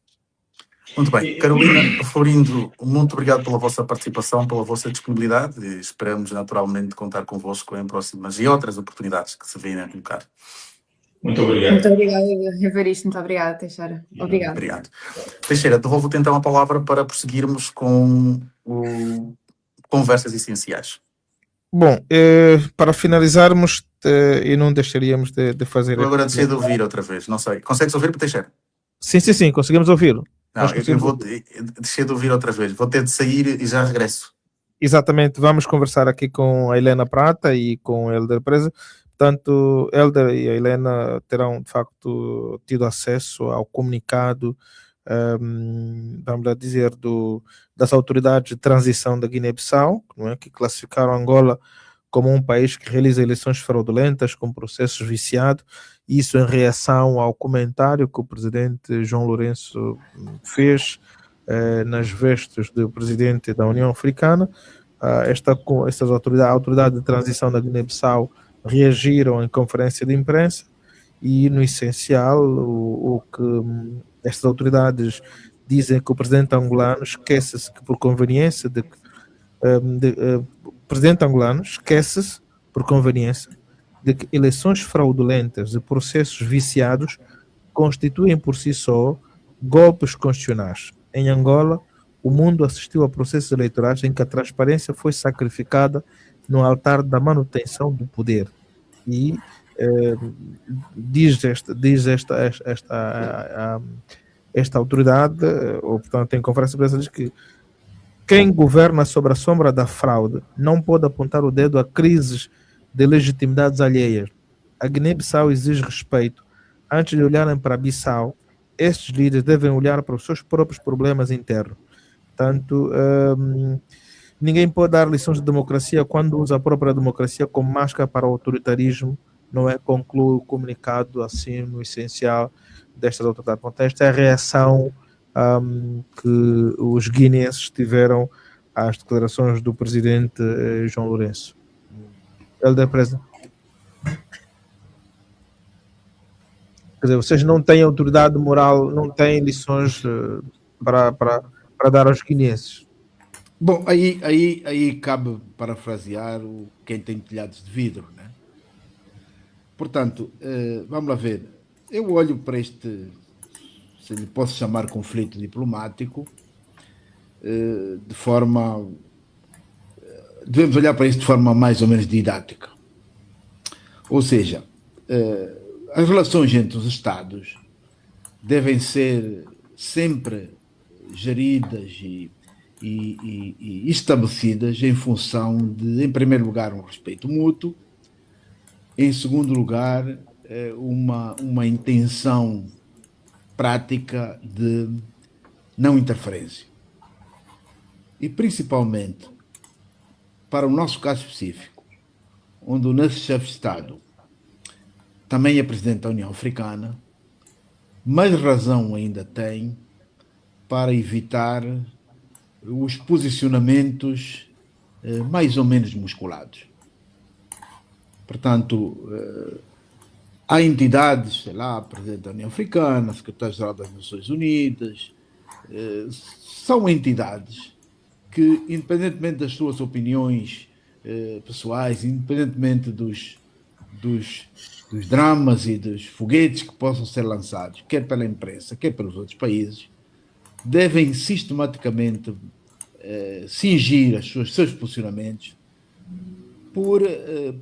Muito bem. Carolina, Florindo, muito obrigado pela vossa participação, pela vossa disponibilidade e esperamos naturalmente contar convosco em próximas e outras oportunidades que se venham a colocar. Muito obrigado. Muito obrigada, Evaristo. Muito obrigada, Teixeira. Obrigada. Obrigado. Teixeira, devolvo-te então a palavra para prosseguirmos com o Conversas Essenciais. Bom, para finalizarmos, e não deixaríamos de fazer... Eu agora deixei de ouvir outra vez, não sei. Consegues ouvir, Teixeira? Sim, conseguimos ouvi-lo. Não, eu vou deixei de ouvir outra vez. Vou ter de sair e já regresso. Exatamente, vamos conversar aqui com a Helena Prata e com o Helder Preza. Portanto, Helder e a Helena terão, de facto, tido acesso ao comunicado, vamos lá dizer, das autoridades de transição da Guiné-Bissau, não é, que classificaram Angola como um país que realiza eleições fraudulentas com processos viciados, isso em reação ao comentário que o presidente João Lourenço fez nas vestes do presidente da União Africana. A autoridade de transição da Guiné-Bissau reagiram em conferência de imprensa e, no essencial, o que estas autoridades dizem que o presidente angolano esquece-se que, por conveniência, o presidente angolano esquece-se, por conveniência, de que eleições fraudulentas e processos viciados constituem por si só golpes constitucionais. Em Angola, o mundo assistiu a processos eleitorais em que a transparência foi sacrificada no altar da manutenção do poder. E diz esta autoridade, ou portanto em conferência de imprensa, diz que quem governa sobre a sombra da fraude não pode apontar o dedo a crises de legitimidades alheias. A Guiné-Bissau exige respeito. Antes de olharem para a Bissau, estes líderes devem olhar para os seus próprios problemas internos. Portanto, ninguém pode dar lições de democracia quando usa a própria democracia como máscara para o autoritarismo, não é? Conclui o comunicado assim no essencial destas autoridades. Portanto, esta é a reação que os guineenses tiveram às declarações do presidente João Lourenço. Helder Preza. Quer dizer, vocês não têm autoridade moral, não têm lições para dar aos guineenses. Bom, aí cabe parafrasear quem tem telhados de vidro, né? Portanto, vamos lá ver. Eu olho para este, se lhe posso chamar conflito diplomático, de forma... Devemos olhar para isso de forma mais ou menos didática. Ou seja, as relações entre os Estados devem ser sempre geridas e estabelecidas em função de, em primeiro lugar, um respeito mútuo, em segundo lugar, uma intenção prática de não interferência. E, principalmente, para o nosso caso específico, onde o nosso chefe de Estado também é presidente da União Africana, mais razão ainda tem para evitar os posicionamentos mais ou menos musculados. Portanto, há entidades, sei lá, presidente da União Africana, secretário-geral das Nações Unidas, são entidades que, independentemente das suas opiniões pessoais, independentemente dos dramas e dos foguetes que possam ser lançados, quer pela imprensa, quer pelos outros países, devem sistematicamente cingir os seus posicionamentos por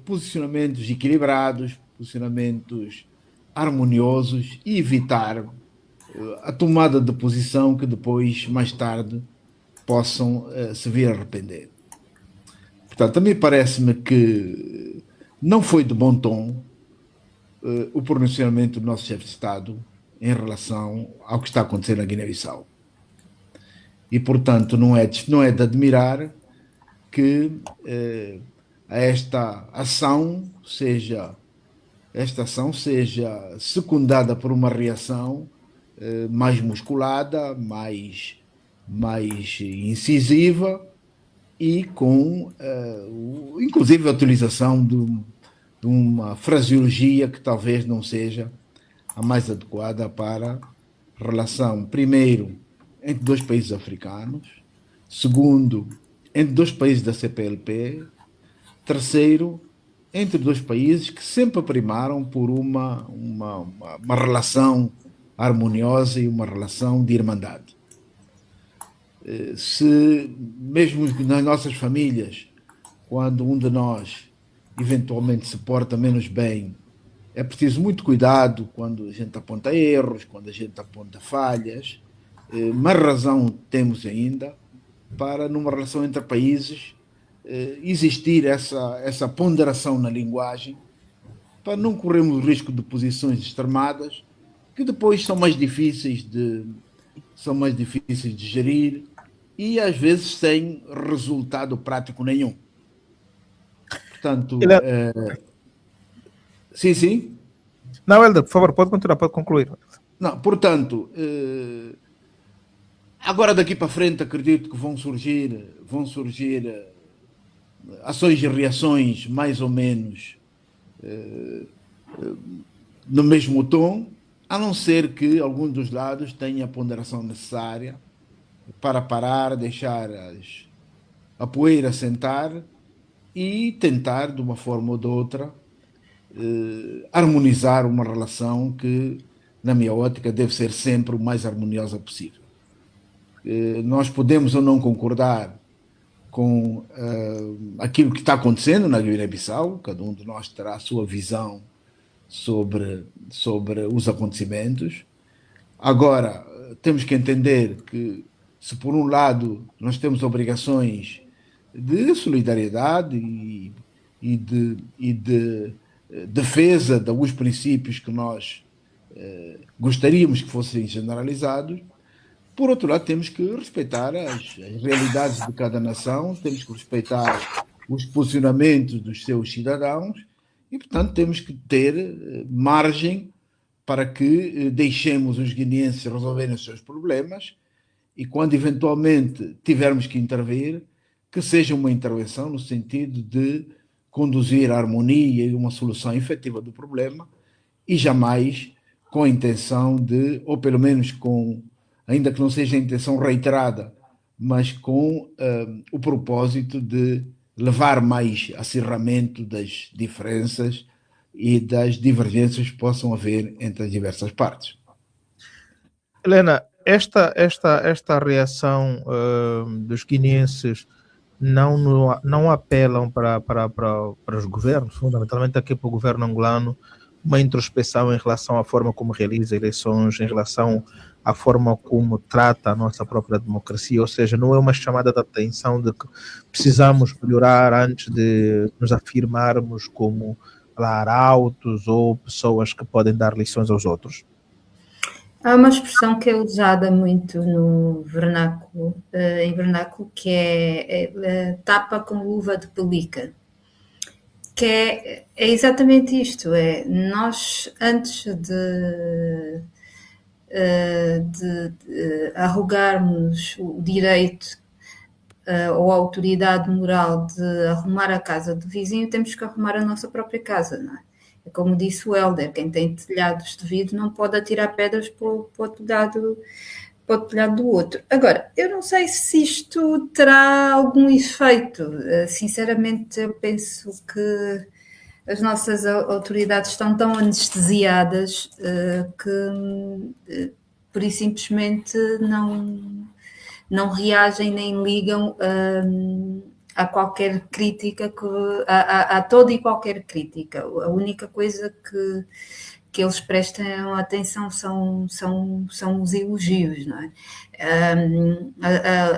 posicionamentos equilibrados, posicionamentos harmoniosos e evitar a tomada de posição que depois, mais tarde, possam se vir a arrepender. Portanto, também parece-me que não foi de bom tom o pronunciamento do nosso chefe de Estado em relação ao que está acontecendo na Guiné-Bissau. E, portanto, não é de admirar que esta ação seja secundada por uma reação mais musculada, mais incisiva e com, inclusive, a utilização de uma fraseologia que talvez não seja a mais adequada para a relação, primeiro, entre dois países africanos, segundo, entre dois países da CPLP, terceiro, entre dois países que sempre primaram por uma relação harmoniosa e uma relação de irmandade. Se, mesmo nas nossas famílias, quando um de nós eventualmente se porta menos bem, é preciso muito cuidado quando a gente aponta erros, quando a gente aponta falhas, mais razão temos ainda para, numa relação entre países, existir essa ponderação na linguagem, para não corrermos o risco de posições extremadas que depois são mais difíceis de gerir e às vezes sem resultado prático nenhum. Portanto, sim. Não, Helder, por favor, pode continuar, pode concluir. Não, portanto, agora daqui para frente acredito que vão surgir ações e reações mais ou menos no mesmo tom, a não ser que algum dos lados tenha a ponderação necessária para parar, deixar a poeira sentar e tentar, de uma forma ou de outra, harmonizar uma relação que, na minha ótica, deve ser sempre o mais harmoniosa possível. Nós podemos ou não concordar com aquilo que está acontecendo na Guiné-Bissau, cada um de nós terá a sua visão sobre os acontecimentos. Agora, temos que entender que, se por um lado nós temos obrigações de solidariedade e de defesa de alguns princípios que nós gostaríamos que fossem generalizados, por outro lado temos que respeitar as realidades de cada nação, temos que respeitar os posicionamentos dos seus cidadãos e, portanto, temos que ter margem para que deixemos os guineenses resolverem os seus problemas e, quando eventualmente tivermos que intervir, que seja uma intervenção no sentido de conduzir a harmonia e uma solução efetiva do problema e jamais com a intenção de, ou pelo menos com, ainda que não seja a intenção reiterada, mas com o propósito de levar mais acirramento das diferenças e das divergências que possam haver entre as diversas partes. Helena, esta reação dos guineenses não apelam para os governos, fundamentalmente aqui para o governo angolano, uma introspeção em relação à forma como realiza eleições, em relação à forma como trata a nossa própria democracia, ou seja, não é uma chamada de atenção de que precisamos melhorar antes de nos afirmarmos como arautos ou pessoas que podem dar lições aos outros. Há uma expressão que é usada muito no vernáculo, em vernáculo, que é tapa com luva de pelica, que é exatamente isto, nós antes de arrogarmos o direito ou a autoridade moral de arrumar a casa do vizinho, temos que arrumar a nossa própria casa, não é? É como disse o Helder, quem tem telhados de vidro não pode atirar pedras para o telhado do outro. Agora, eu não sei se isto terá algum efeito. Sinceramente, eu penso que as nossas autoridades estão tão anestesiadas que por isso simplesmente não reagem nem ligam a qualquer crítica, a toda e qualquer crítica. A única coisa que eles prestam atenção são os elogios, não é?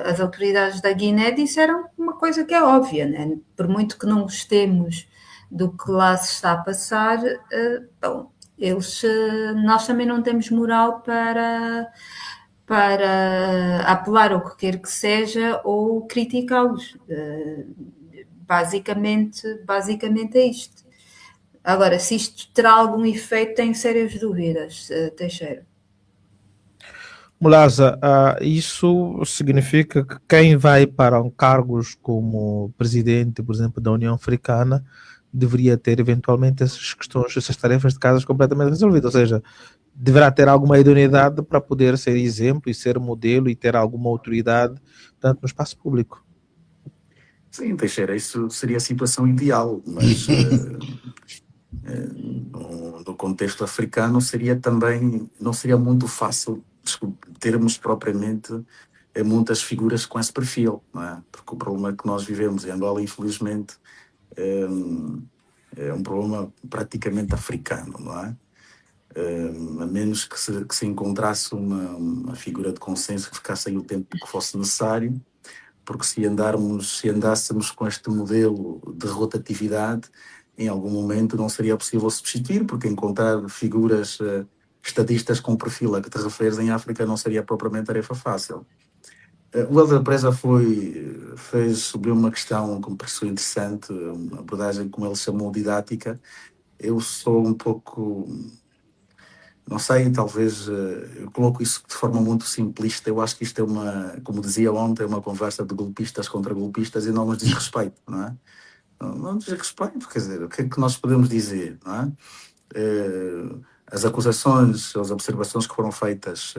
As autoridades da Guiné disseram uma coisa que é óbvia, né? Por muito que não gostemos do que lá se está a passar, bom, nós também não temos moral para apelar ao que quer que seja ou criticá-los. Basicamente é isto. Agora, se isto terá algum efeito, tenho sérias dúvidas, Teixeira. Mulaza, isso significa que quem vai para cargos como presidente, por exemplo, da União Africana, deveria ter eventualmente essas questões, essas tarefas de casa completamente resolvidas, ou seja, deverá ter alguma idoneidade para poder ser exemplo e ser modelo e ter alguma autoridade, tanto no espaço público. Sim, Teixeira, isso seria a situação ideal, mas no contexto africano não seria muito fácil termos propriamente muitas figuras com esse perfil, não é? Porque o problema que nós vivemos em Angola, infelizmente, é um problema praticamente africano, não é? A menos que se encontrasse uma figura de consenso que ficasse aí o tempo que fosse necessário, porque se andássemos com este modelo de rotatividade, em algum momento não seria possível substituir, porque encontrar figuras estadistas com perfil a que te referes em África não seria propriamente tarefa fácil. O Helder Preza subiu uma questão que me pareceu interessante, uma abordagem, como ele chamou, didática. Eu sou um pouco... Não sei, talvez eu coloco isso de forma muito simplista. Eu acho que isto é como dizia ontem, uma conversa de golpistas contra golpistas e não nos diz respeito, não é? Não nos diz respeito, quer dizer, o que é que nós podemos dizer, não é? As acusações, as observações que foram feitas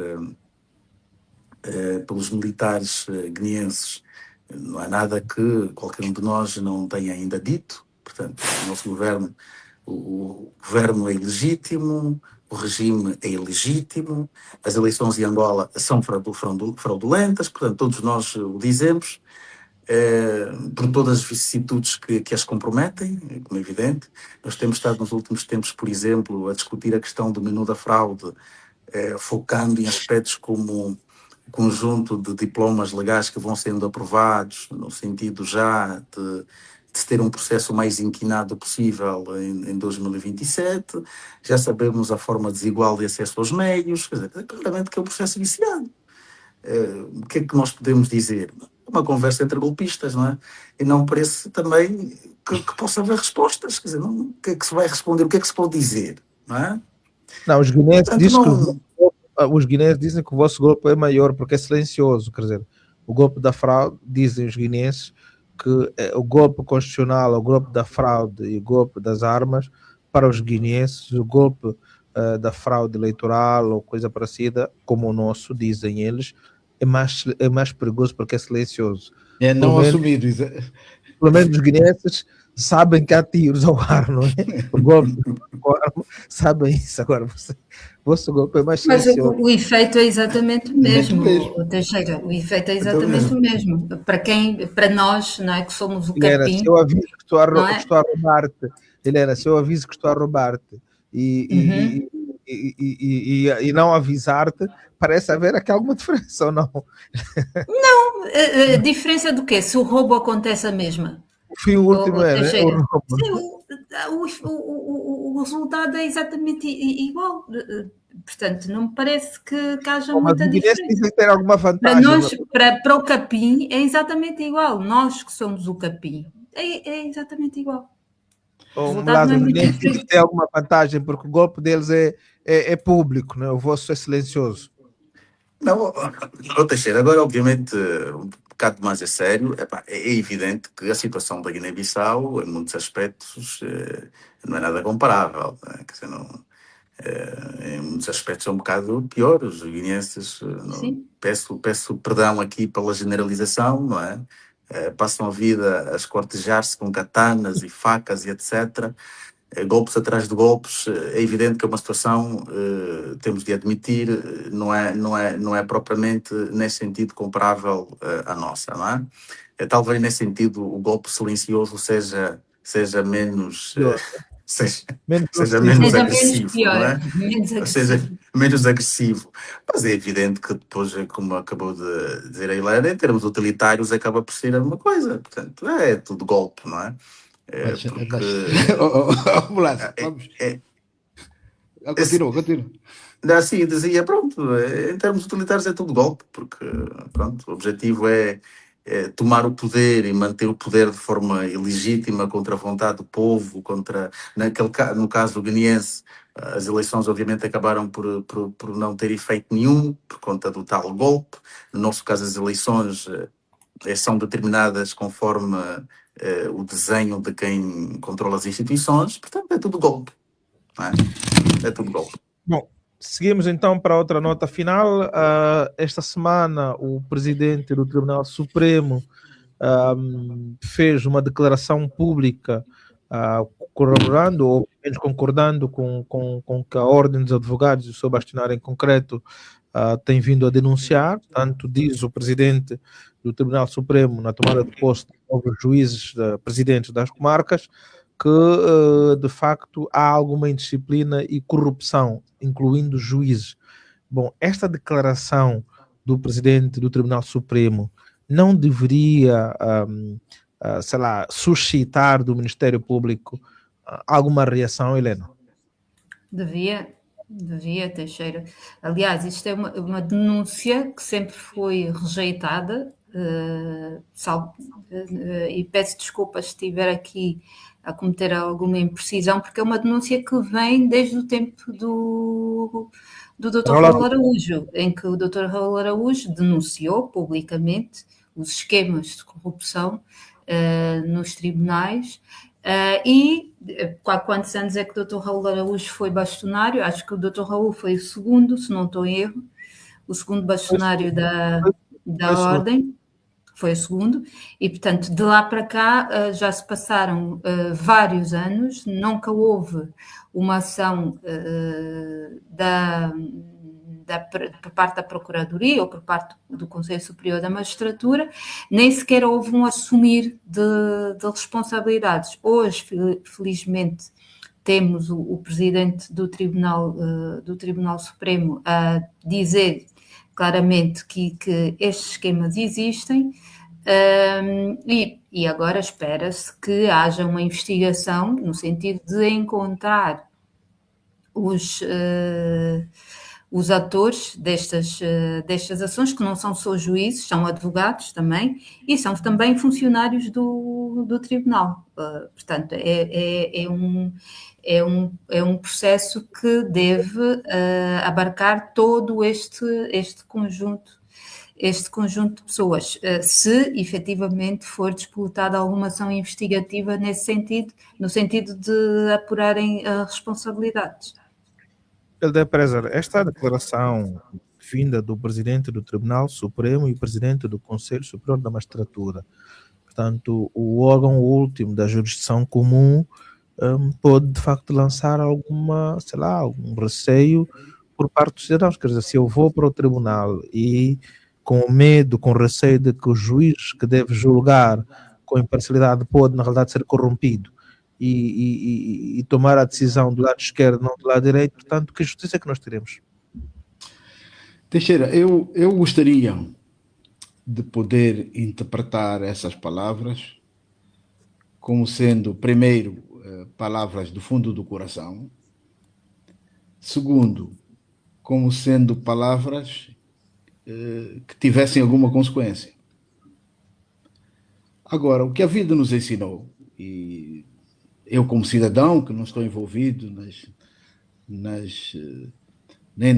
pelos militares guineenses, não há nada que qualquer um de nós não tenha ainda dito. Portanto, o nosso governo, o governo é ilegítimo, o regime é ilegítimo, as eleições em Angola são fraudulentas, portanto, todos nós o dizemos, por todas as vicissitudes que as comprometem, como é evidente. Nós temos estado nos últimos tempos, por exemplo, a discutir a questão do menu da fraude, focando em aspectos como o conjunto de diplomas legais que vão sendo aprovados, no sentido já de se ter um processo mais inquinado possível em 2027. Já sabemos a forma desigual de acesso aos meios, quer dizer, claramente que é um processo viciado. O que é que nós podemos dizer? Uma conversa entre golpistas, não é? E não parece também que possa haver respostas, quer dizer, o que é que se vai responder, o que é que se pode dizer, não é? Não, os guineenses dizem Portanto, os guineenses dizem que o vosso golpe é maior porque é silencioso, quer dizer, o golpe da fraude, dizem os guineenses, que o golpe constitucional, o golpe da fraude e o golpe das armas, para os guineenses, o golpe da fraude eleitoral ou coisa parecida, como o nosso, dizem eles, é mais perigoso porque é silencioso. É não Pelo menos- assumido. Pelo menos os guineenses sabem que há tiros ao ar, não é? O golpe com arma, sabem isso. Agora, o vosso golpe é mais Mas silencioso. o efeito é exatamente o mesmo, mesmo. Teixeira. O efeito é exatamente o mesmo. Para nós, não é, que somos o Helena, capim, se eu aviso que estou a, não é? que estou a roubar-te, Helena, se eu aviso que estou a roubar-te e não avisar-te, parece haver aqui alguma diferença ou não? A diferença do quê? Se o roubo acontece a mesma. O fim último é, né? Teixeira. O roubo. Sim, o resultado é exatamente igual. Portanto, não me parece que haja Mas muita o Guinness diferença. dizem que tem alguma Para vantagem. nós, para o capim, é exatamente igual. Nós que somos o capim, é exatamente igual. O resultado não é muito Guinness diz diferente. que tem alguma vantagem porque o golpe deles é público, né? O vosso é silencioso. não, Teixeira, agora obviamente um bocado mais a sério, é evidente que a situação da Guiné-Bissau, em muitos aspectos, não é nada comparável, né? Quer dizer, não, em muitos aspectos é um bocado pior. Os guineenses, peço perdão aqui pela generalização, não é? Passam a vida a escortejar-se com katanas e facas e etc. Golpes atrás de golpes. É evidente que é uma situação, temos de admitir, não é propriamente nesse sentido comparável à nossa, não é? Talvez nesse sentido o golpe silencioso seja menos... seja menos agressivo, pior, não é? menos Ou seja, agressivo. menos agressivo. Mas é evidente que depois, como acabou de dizer a Helena, em termos utilitários acaba por ser a mesma coisa. Portanto, é tudo golpe, não é? Vamos. é, Continua. Assim, dizia, pronto, em termos utilitários é tudo golpe, porque pronto, o objetivo é tomar o poder e manter o poder de forma ilegítima contra a vontade do povo, no caso guineense, as eleições obviamente acabaram por não ter efeito nenhum, por conta do tal golpe. No nosso caso, as eleições são determinadas conforme o desenho de quem controla as instituições, portanto é tudo golpe, não é? É tudo golpe. Bom, seguimos então para outra nota final. Esta semana, o presidente do Tribunal Supremo fez uma declaração pública corroborando, ou menos concordando com que a Ordem dos Advogados e o seu bastonário em concreto tem vindo a denunciar. Tanto diz o presidente do Tribunal Supremo, na tomada de posse de novos juízes, presidentes das comarcas, que de facto há alguma indisciplina e corrupção, incluindo juízes. Bom, esta declaração do presidente do Tribunal Supremo não deveria, sei lá, suscitar do Ministério Público alguma reação, Helena? Devia, Teixeira. Aliás, isto é uma denúncia que sempre foi rejeitada, e peço desculpas se estiver aqui a cometer alguma imprecisão, porque é uma denúncia que vem desde o tempo do Dr. Raul Araújo, em que o Dr. Raul Araújo denunciou publicamente os esquemas de corrupção nos tribunais. E há quantos anos é que o Dr. Raul Araújo foi bastonário? Acho que o Dr. Raul foi o segundo, se não estou em erro, o segundo bastonário da Ordem. Foi o segundo, e portanto de lá para cá já se passaram vários anos, nunca houve uma ação por parte da Procuradoria ou por parte do Conselho Superior da Magistratura, nem sequer houve um assumir de responsabilidades. Hoje, felizmente, temos o presidente do Tribunal Supremo a dizer claramente que estes esquemas existem, e agora espera-se que haja uma investigação no sentido de encontrar os atores destas ações, que não são só juízes, são advogados também, e são também funcionários do tribunal. Portanto, é um processo que deve abarcar todo este conjunto de pessoas, se efetivamente for disputada alguma ação investigativa nesse sentido, no sentido de apurarem responsabilidades. Helder Prezer, esta declaração vinda do presidente do Tribunal Supremo e presidente do Conselho Superior da Magistratura, portanto, o órgão último da jurisdição comum, pode de facto lançar algum receio por parte dos cidadãos. Quer dizer, se eu vou para o tribunal e com medo, com receio de que o juiz que deve julgar com imparcialidade pode, na realidade, ser corrompido e tomar a decisão do lado esquerdo, não do lado direito, portanto, que justiça é que nós teremos? Teixeira, eu gostaria de poder interpretar essas palavras como sendo, primeiro, palavras do fundo do coração, segundo, como sendo palavras que tivessem alguma consequência. Agora, o que a vida nos ensinou, e eu como cidadão que não estou envolvido nem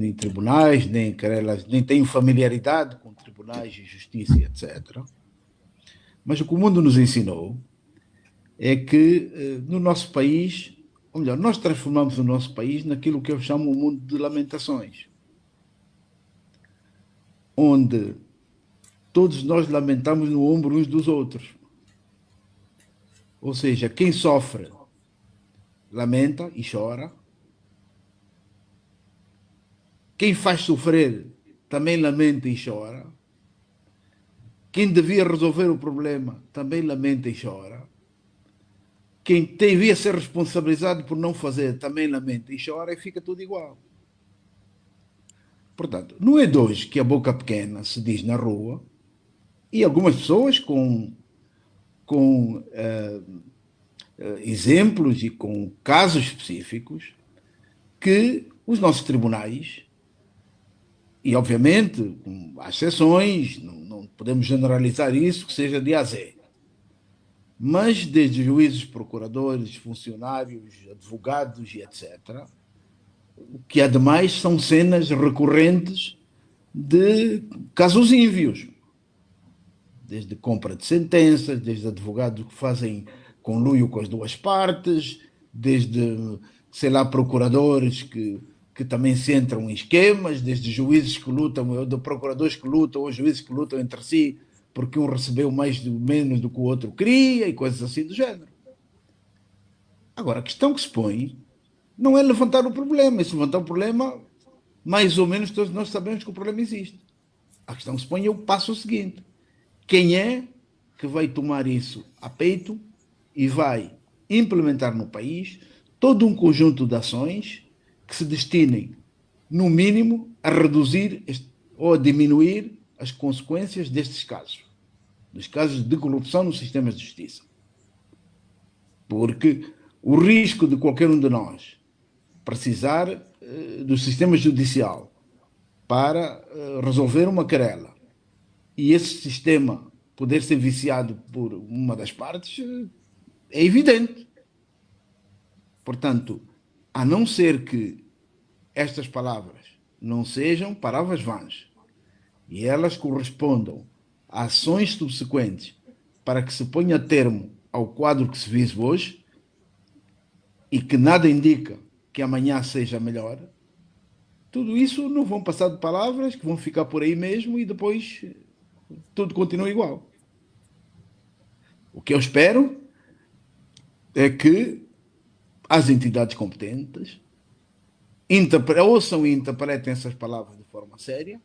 em tribunais, nem em querelas, nem tenho familiaridade com tribunais de justiça, etc. Mas o que o mundo nos ensinou é que no nosso país, ou melhor, nós transformamos o nosso país naquilo que eu chamo o mundo de lamentações, onde todos nós lamentamos no ombro uns dos outros. Ou seja, quem sofre lamenta e chora. Quem faz sofrer também lamenta e chora. Quem devia resolver o problema também lamenta e chora. Quem devia ser responsabilizado por não fazer também lamenta e chora, e fica tudo igual. Portanto, não é de hoje que a boca pequena se diz na rua, e algumas pessoas com exemplos e com casos específicos que os nossos tribunais, e obviamente há exceções, não podemos generalizar isso que seja de A a Z, mas desde juízes, procuradores, funcionários, advogados e etc., o que ademais são cenas recorrentes de casos ímpios, desde compra de sentenças, desde advogados que fazem conluio com as duas partes, desde, sei lá, procuradores que também se entram em esquemas, desde juízes que lutam, ou de procuradores que lutam, ou juízes que lutam entre si, porque um recebeu menos do que o outro queria, e coisas assim do género. Agora, a questão que se põe não é levantar o problema. E se levantar o problema, mais ou menos todos nós sabemos que o problema existe. A questão que se põe é o passo seguinte. Quem é que vai tomar isso a peito e vai implementar no país todo um conjunto de ações que se destinem, no mínimo, a reduzir ou a diminuir as consequências destes casos, dos casos de corrupção nos sistemas de justiça? Porque o risco de qualquer um de nós precisar do sistema judicial para resolver uma querela e esse sistema poder ser viciado por uma das partes é evidente. Portanto, a não ser que estas palavras não sejam palavras vãs e elas correspondam a ações subsequentes para que se ponha termo ao quadro que se vive hoje e que nada indica que amanhã seja melhor, tudo isso não vão passar de palavras que vão ficar por aí mesmo e depois tudo continua igual. O que eu espero é que as entidades competentes ouçam e interpretem essas palavras de forma séria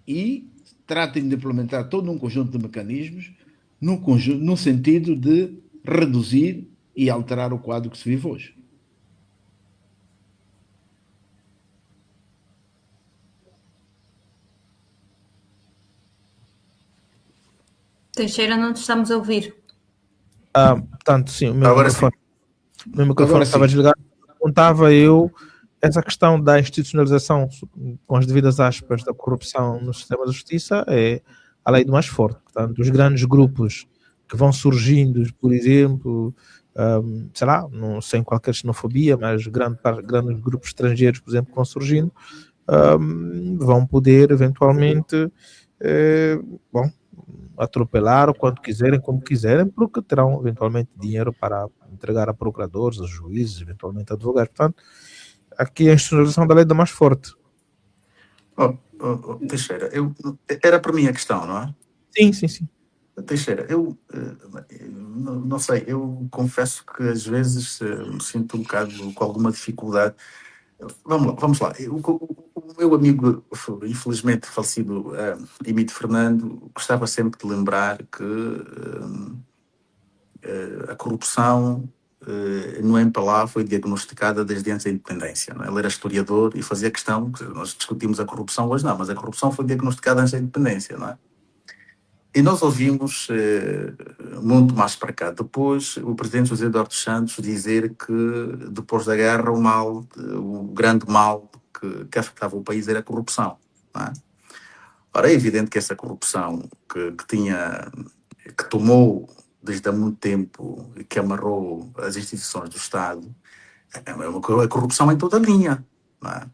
e tratem de implementar todo um conjunto de mecanismos no sentido de reduzir e alterar o quadro que se vive hoje. Teixeira, não te estamos a ouvir. Portanto, sim, o meu Agora microfone estava desligado. Perguntava eu essa questão da institucionalização, com as devidas aspas, da corrupção no sistema de justiça é a lei do mais forte. Portanto, os grandes grupos que vão surgindo, por exemplo, sei lá, sem qualquer xenofobia, mas grandes grupos estrangeiros, por exemplo, que vão surgindo, vão poder eventualmente atropelar o quanto quiserem, como quiserem, porque terão eventualmente dinheiro para entregar a procuradores, a juízes, eventualmente a advogados. Portanto, aqui a institucionalização da lei da mais forte. Teixeira, era para mim a questão, não é? Sim. Teixeira, eu não sei, eu confesso que às vezes me sinto um bocado com alguma dificuldade. Vamos lá. O meu amigo, infelizmente falecido, Emílio Fernando, gostava sempre de lembrar que a corrupção no MPLA foi diagnosticada desde antes da independência. Não é? Ele era historiador e fazia questão, nós discutimos a corrupção hoje não, mas a corrupção foi diagnosticada antes da independência, não é? E nós ouvimos, muito mais para cá depois, o presidente José Eduardo Santos dizer que depois da guerra o grande mal que afetava o país era a corrupção. Não é? Ora, é evidente que essa corrupção que tomou desde há muito tempo e que amarrou as instituições do Estado, a corrupção em toda a linha. Não é?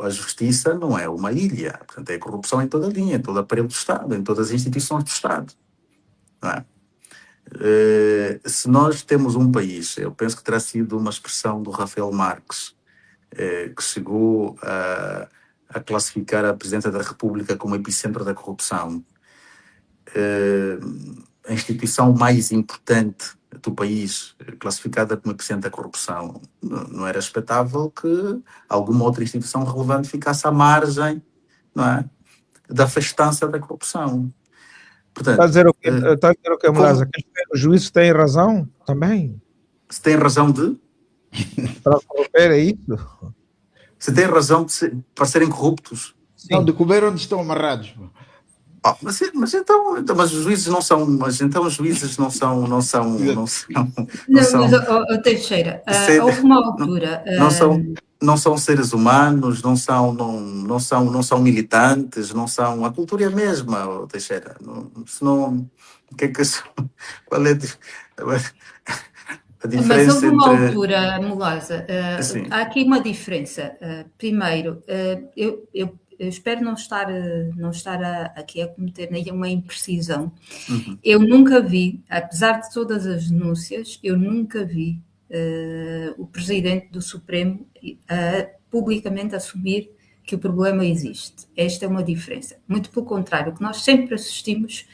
A justiça não é uma ilha, portanto é corrupção em toda a linha, em todo o aparelho do Estado, em todas as instituições do Estado. Não é? Se nós temos um país, eu penso que terá sido uma expressão do Rafael Marques, que chegou a classificar a Presidência da República como epicentro da corrupção, a instituição mais importante do país, classificada como epicentro da corrupção, não era expectável que alguma outra instituição relevante ficasse à margem, não é, da festança da corrupção. Portanto, Está a dizer o que, Mulaza? Que os juízes têm razão também? Se tem razão de? Para corromper, é isso? Se tem razão para serem corruptos? Não, de comer onde estão amarrados. Mas os juízes não são, os juízes não são, Mas, Teixeira, houve uma altura. não são seres humanos, não são militantes, não são, a cultura é a mesma, Teixeira. O que é que qual é a diferença Mas houve uma entre... altura, Molosa, Sim. há aqui uma diferença. Primeiro, eu espero não estar aqui a cometer nenhuma imprecisão. Eu nunca vi, apesar de todas as denúncias, eu nunca vi o presidente do Supremo publicamente assumir que o problema existe. Esta é uma diferença. Muito pelo contrário, o que nós sempre assistimos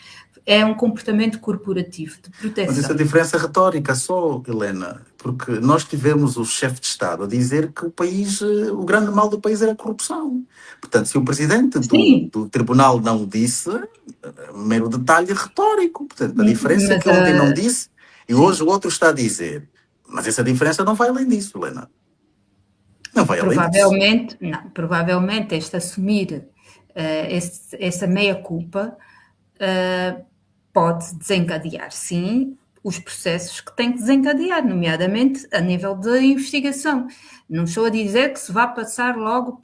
é um comportamento corporativo de proteção. Mas isso é diferença retórica só, Helena, porque nós tivemos o chefe de Estado a dizer que o grande mal do país era a corrupção. Portanto, se o presidente do tribunal não disse, mero detalhe retórico. Portanto, a diferença é que ontem não disse e hoje o outro está a dizer. Mas essa diferença não vai além disso, Helena. Não vai além disso. Provavelmente este assumir essa meia-culpa pode desencadear, sim, os processos que tem que desencadear, nomeadamente a nível de investigação. Não estou a dizer que se vá passar logo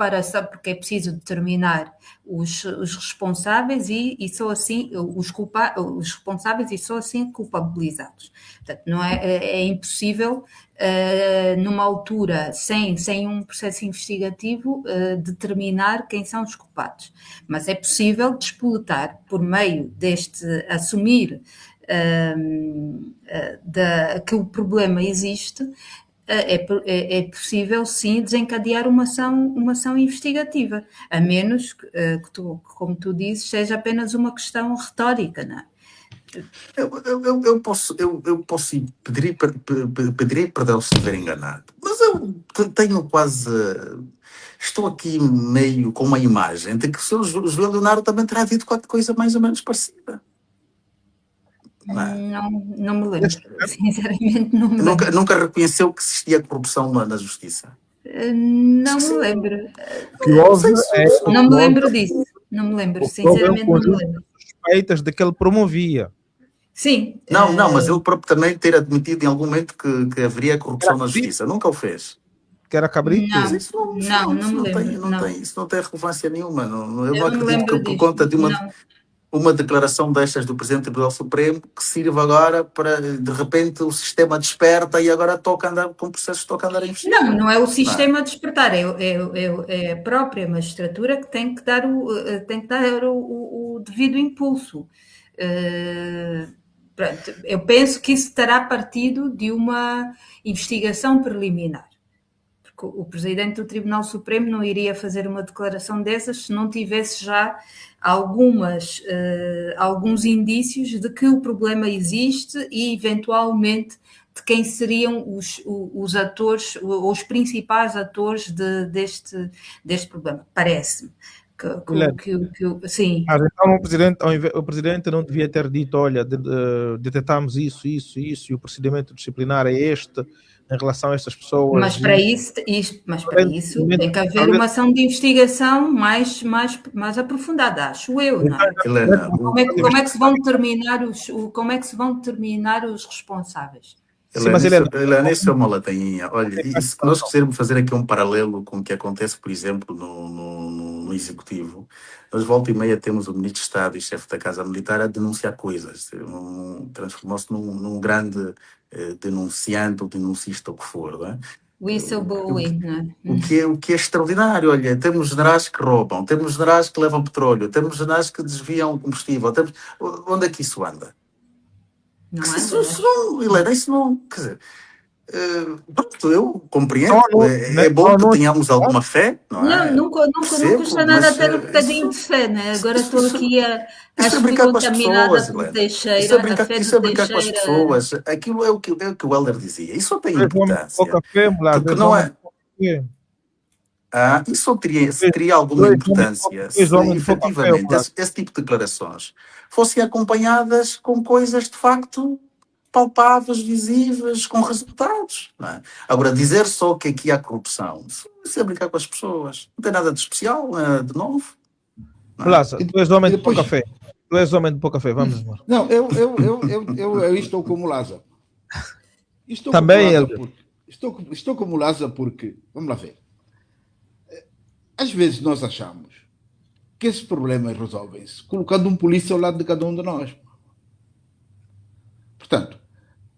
porque é preciso determinar os responsáveis e só assim os responsáveis e só assim culpabilizados. Portanto, não é impossível numa altura sem um processo investigativo determinar quem são os culpados. Mas é possível despoletar por meio deste assumir que o problema existe. É possível, sim, desencadear uma ação investigativa, a menos que como tu dizes, seja apenas uma questão retórica, não é? Eu posso pedir perdão se estiver enganado, mas eu tenho quase... Estou aqui meio com uma imagem de que o Sr. José Leonardo também terá dito qualquer coisa mais ou menos parecida. Não me lembro, sinceramente não me lembro. Nunca reconheceu que existia corrupção na justiça? Não me lembro. Não me lembro disso. Não me lembro, sinceramente não me lembro. Suspeitas de que ele promovia. Sim. Não, mas ele próprio também ter admitido em algum momento que haveria corrupção na justiça. Nunca o fez. Que era cabrito? Não me lembro. Isso não tem relevância nenhuma. Eu não acredito que por conta de uma declaração destas do Presidente do Tribunal Supremo que sirva agora para, de repente, o sistema desperta e agora toca andar com processos, toca andar a investigar. Não é o sistema a despertar, é a própria magistratura que tem que dar o devido impulso. Pronto, eu penso que isso terá partido de uma investigação preliminar. Porque o Presidente do Tribunal Supremo não iria fazer uma declaração dessas se não tivesse já alguns indícios de que o problema existe e, eventualmente, de quem seriam os atores, ou os principais atores deste problema. Parece-me. Sim. Então o Presidente não devia ter dito, olha, detectamos isso, e o procedimento disciplinar é este, em relação a estas pessoas. Mas para isso tem que haver uma ação de investigação mais aprofundada, acho eu, não é? Helena, como é que se vão determinar os responsáveis? Helena, isso é uma ladainha. Olha, e se nós quisermos fazer aqui um paralelo com o que acontece, por exemplo, no Executivo, nós volta e meia temos o Ministro de Estado e chefe da Casa Militar a denunciar coisas. Transformou-se num grande denunciante ou denuncista, o que for, não é? Whistleblowing, não é? O que é extraordinário. Olha, temos generais que roubam, temos generais que levam petróleo, temos generais que desviam combustível. Onde é que isso anda? Não Helena, isso não... Quer dizer, pronto, eu compreendo. É bom que tenhamos alguma fé, não é? Não custa nada ter um bocadinho de fé, né? Agora estou aqui a brincar com as pessoas, pelo Teixeira. Isso é brincar com as pessoas. Aquilo é o que o Helder dizia. Isso tem importância. Porque não é... isso teria alguma importância se efetivamente esse tipo de declarações fossem acompanhadas com coisas de facto palpáveis, visíveis, com resultados. Não é? Agora, dizer só que aqui há corrupção, isso é brincar com as pessoas. Não tem nada de especial, de novo. Plaza, tu és homem de pouca fé. Tu és homem de pouca fé, vamos, amor. Não, eu estou como Lázaro. Também Estou como Lázaro porque, vamos lá ver, às vezes nós achamos que esses problemas resolvem-se colocando um polícia ao lado de cada um de nós. Portanto,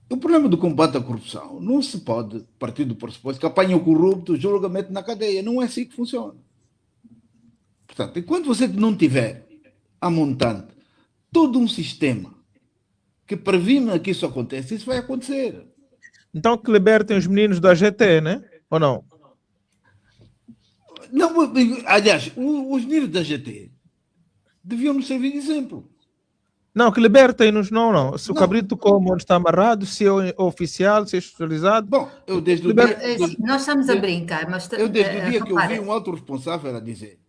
o problema do combate à corrupção não se pode partir do pressuposto que apanha o corrupto, julga, mete na cadeia. Não é assim que funciona. Portanto, enquanto você não tiver a montante todo um sistema que previna que isso aconteça, isso vai acontecer. Então que libertem os meninos da GT, né? Ou não? Não, aliás, os meninos da GT deviam nos servir de exemplo. Não, que libertem-nos, não. Se o Não. Cabrito Commons está amarrado, se é oficial, se é especializado. Bom, eu desde o Liberta- dia, Assim, nós estamos a brincar, mas eu desde o dia que eu repara, vi um alto responsável a dizer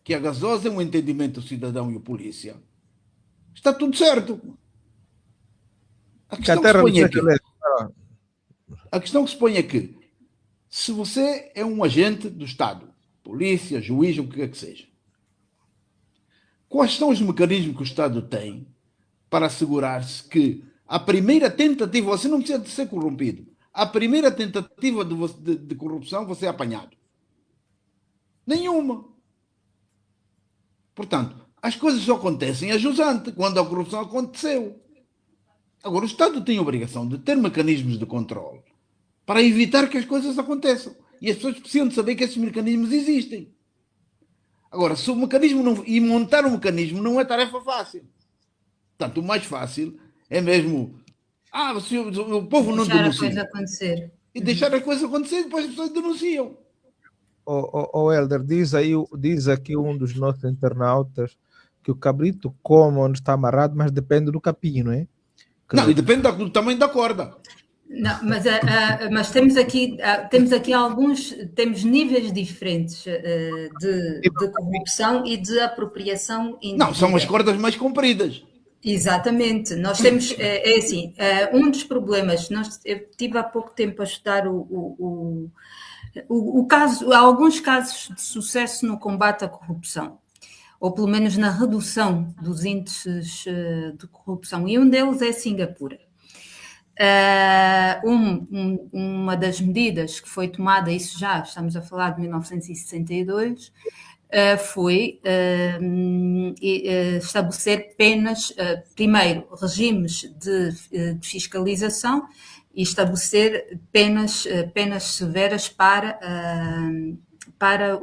que a gasosa é um entendimento do cidadão e o polícia, está tudo certo. A Que a questão que se terra põe não aqui, seja a questão que se põe aqui, se você é um agente do Estado, polícia, juiz, o que quer que seja, quais são os mecanismos que o Estado tem para assegurar-se que a primeira tentativa, você não precisa de ser corrompido, a primeira tentativa de corrupção você é apanhado? Nenhuma. Portanto, as coisas só acontecem a jusante quando a corrupção aconteceu. Agora, o Estado tem a obrigação de ter mecanismos de controle para evitar que as coisas aconteçam. E as pessoas precisam de saber que esses mecanismos existem. Agora, se o mecanismo não, e montar um mecanismo não é tarefa fácil. Portanto, o mais fácil é mesmo se o povo não deixar a coisa denuncia. acontecer. E deixar a coisa acontecer, depois as pessoas denunciam. O Helder, diz aqui um dos nossos internautas que o Cabrito Commons está amarrado, mas depende do capim, não é? Não, e depende do tamanho da corda. Não, mas temos aqui temos níveis diferentes de corrupção e de apropriação indevida. Não, são as cordas mais compridas. Exatamente, nós temos, assim, um dos problemas, eu tive há pouco tempo a estudar alguns casos de sucesso no combate à corrupção, ou pelo menos na redução dos índices de corrupção, e um deles é Singapura. Uma das medidas que foi tomada, isso já estamos a falar de 1962, foi estabelecer penas, primeiro, regimes de fiscalização e estabelecer penas severas para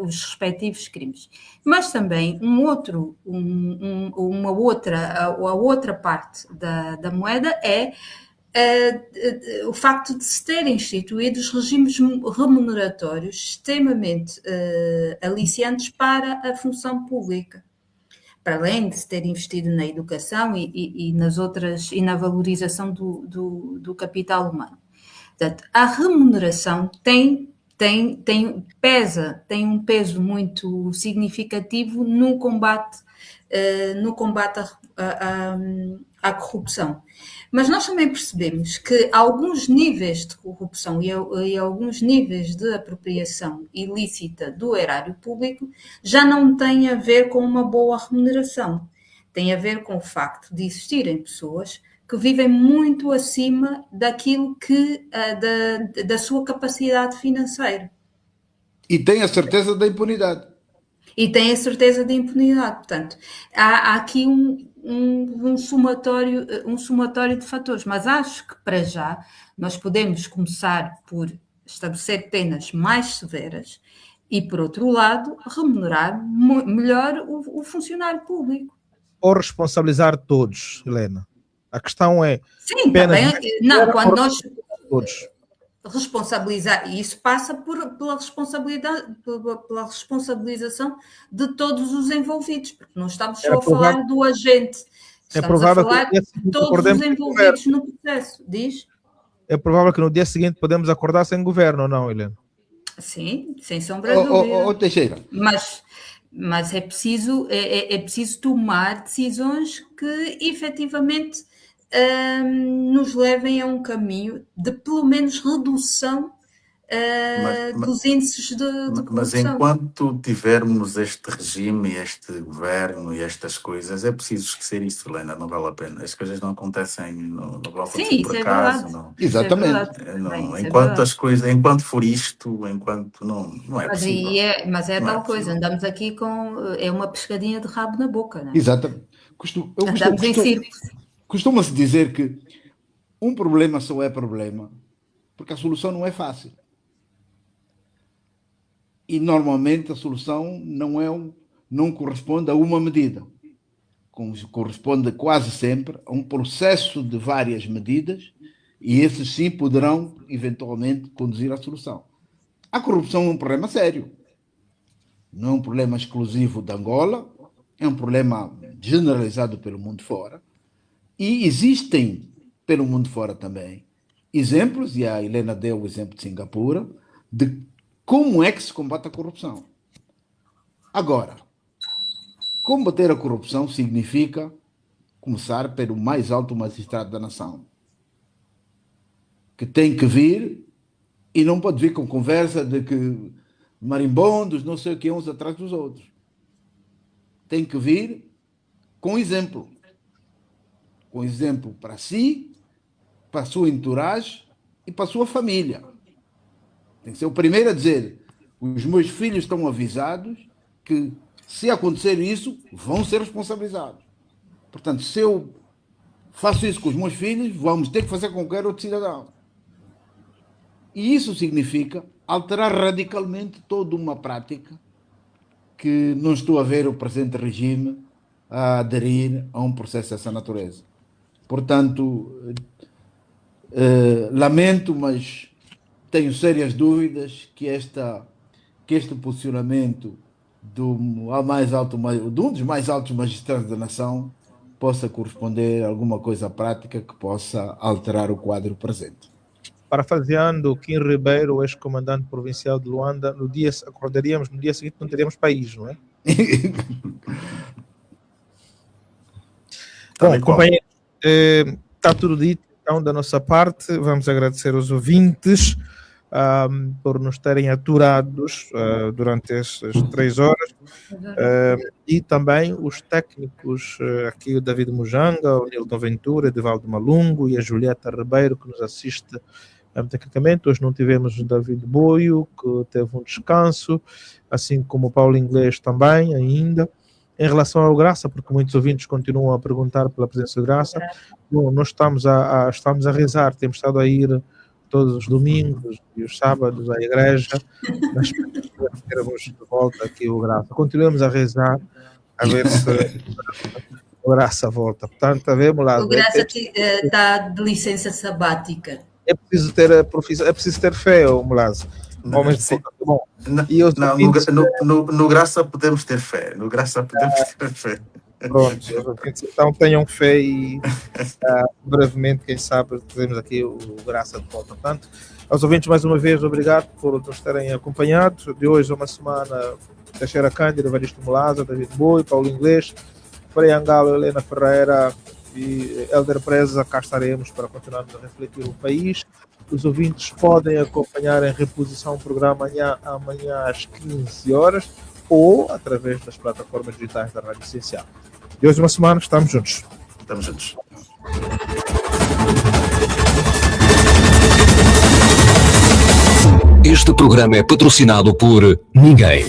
os respectivos crimes. Mas também a outra parte da moeda é o facto de se terem instituído os regimes remuneratórios extremamente aliciantes para a função pública, para além de se ter investido na educação e na valorização do capital humano. Portanto, a remuneração tem um peso muito significativo no combate à corrupção. Mas nós também percebemos que alguns níveis de corrupção e alguns níveis de apropriação ilícita do erário público já não têm a ver com uma boa remuneração. Tem a ver com o facto de existirem pessoas que vivem muito acima daquilo da sua capacidade financeira. E tem a certeza da impunidade. Portanto, há aqui um somatório de fatores, mas acho que para já nós podemos começar por estabelecer penas mais severas e, por outro lado, remunerar melhor o funcionário público. Ou responsabilizar todos, Helena. A questão é... Sim, também. Não, quando nós... Todos. Responsabilizar, e isso passa pela responsabilização de todos os envolvidos, porque não estamos só a falar do agente, estamos a falar de todos os envolvidos no processo. Diz? É provável que no dia seguinte podemos acordar sem governo, ou não, Helena? Sim, sem sombra de dúvida. Teixeira. Mas é preciso tomar decisões que efetivamente nos levem a um caminho de pelo menos redução dos índices de corrupção. Mas enquanto tivermos este regime, este governo e estas coisas, é preciso esquecer isso, Helena, não vale a pena. As coisas não acontecem, não vão acontecer Sim, por isso é acaso. verdade. Não. Exatamente. Enquanto as coisas, enquanto for isto, enquanto não é possível. Mas é Não é tal coisa, possível. andamos aqui com uma pescadinha de rabo na boca, não é? Exatamente. Andamos em círculos. Costuma-se dizer que um problema só é problema porque a solução não é fácil. E normalmente a solução não corresponde a uma medida. Corresponde quase sempre a um processo de várias medidas, e esses sim poderão eventualmente conduzir à solução. A corrupção é um problema sério. Não é um problema exclusivo de Angola, é um problema generalizado pelo mundo fora. E existem, pelo mundo fora também, exemplos, e a Helena deu o exemplo de Singapura, de como é que se combate a corrupção. Agora, combater a corrupção significa começar pelo mais alto magistrado da nação, que tem que vir e não pode vir com conversa de que marimbondos, não sei o que, uns atrás dos outros. Tem que vir com exemplo. Com exemplo para si, para a sua entourage e para a sua família. Tem que ser o primeiro a dizer: os meus filhos estão avisados que, se acontecer isso, vão ser responsabilizados. Portanto, se eu faço isso com os meus filhos, vamos ter que fazer com qualquer outro cidadão. E isso significa alterar radicalmente toda uma prática que não estou a ver o presente regime a aderir a um processo dessa natureza. Portanto, lamento, mas tenho sérias dúvidas que este posicionamento de um dos mais altos magistrados da nação possa corresponder a alguma coisa prática que possa alterar o quadro presente. Parafraseando Kim Ribeiro, ex-comandante provincial de Luanda, acordaríamos no dia seguinte, não teríamos país, não é? Bom, companheiros, está tudo dito então da nossa parte. Vamos agradecer aos ouvintes por nos terem aturados durante estas 3 horas, e também os técnicos, aqui o David Mujanga, o Nilton Ventura, Edivaldo Malungo e a Julieta Ribeiro, que nos assiste tecnicamente. Hoje não tivemos o David Boio, que teve um descanso, assim como o Paulo Inglês também ainda. Em relação ao Graça, porque muitos ouvintes continuam a perguntar pela presença do Graça, bom, nós estamos a rezar, temos estado a ir todos os domingos e os sábados à igreja, mas queremos de volta aqui o Graça. Continuamos a rezar, a ver se o Graça volta. Portanto, vemos lá. O Graça está de licença sabática. É preciso ter fé, Mulazo. Bom, no Graça podemos ter fé. No Graça podemos ter fé. Pronto, então tenham fé e brevemente, quem sabe, teremos aqui o Graça de volta. Portanto, aos ouvintes, mais uma vez, obrigado por nos terem acompanhado. De hoje a uma semana, Teixeira Cândido, Evaristo Mulaza, David Boi, Paulo Inglês, Frei Angalo, Helena Ferreira e Helder Preza. Cá estaremos para continuarmos a refletir o país. Os ouvintes podem acompanhar em reposição o programa amanhã às 15 horas ou através das plataformas digitais da Rádio Essencial. De hoje uma semana, estamos juntos. Estamos juntos. Este programa é patrocinado por ninguém.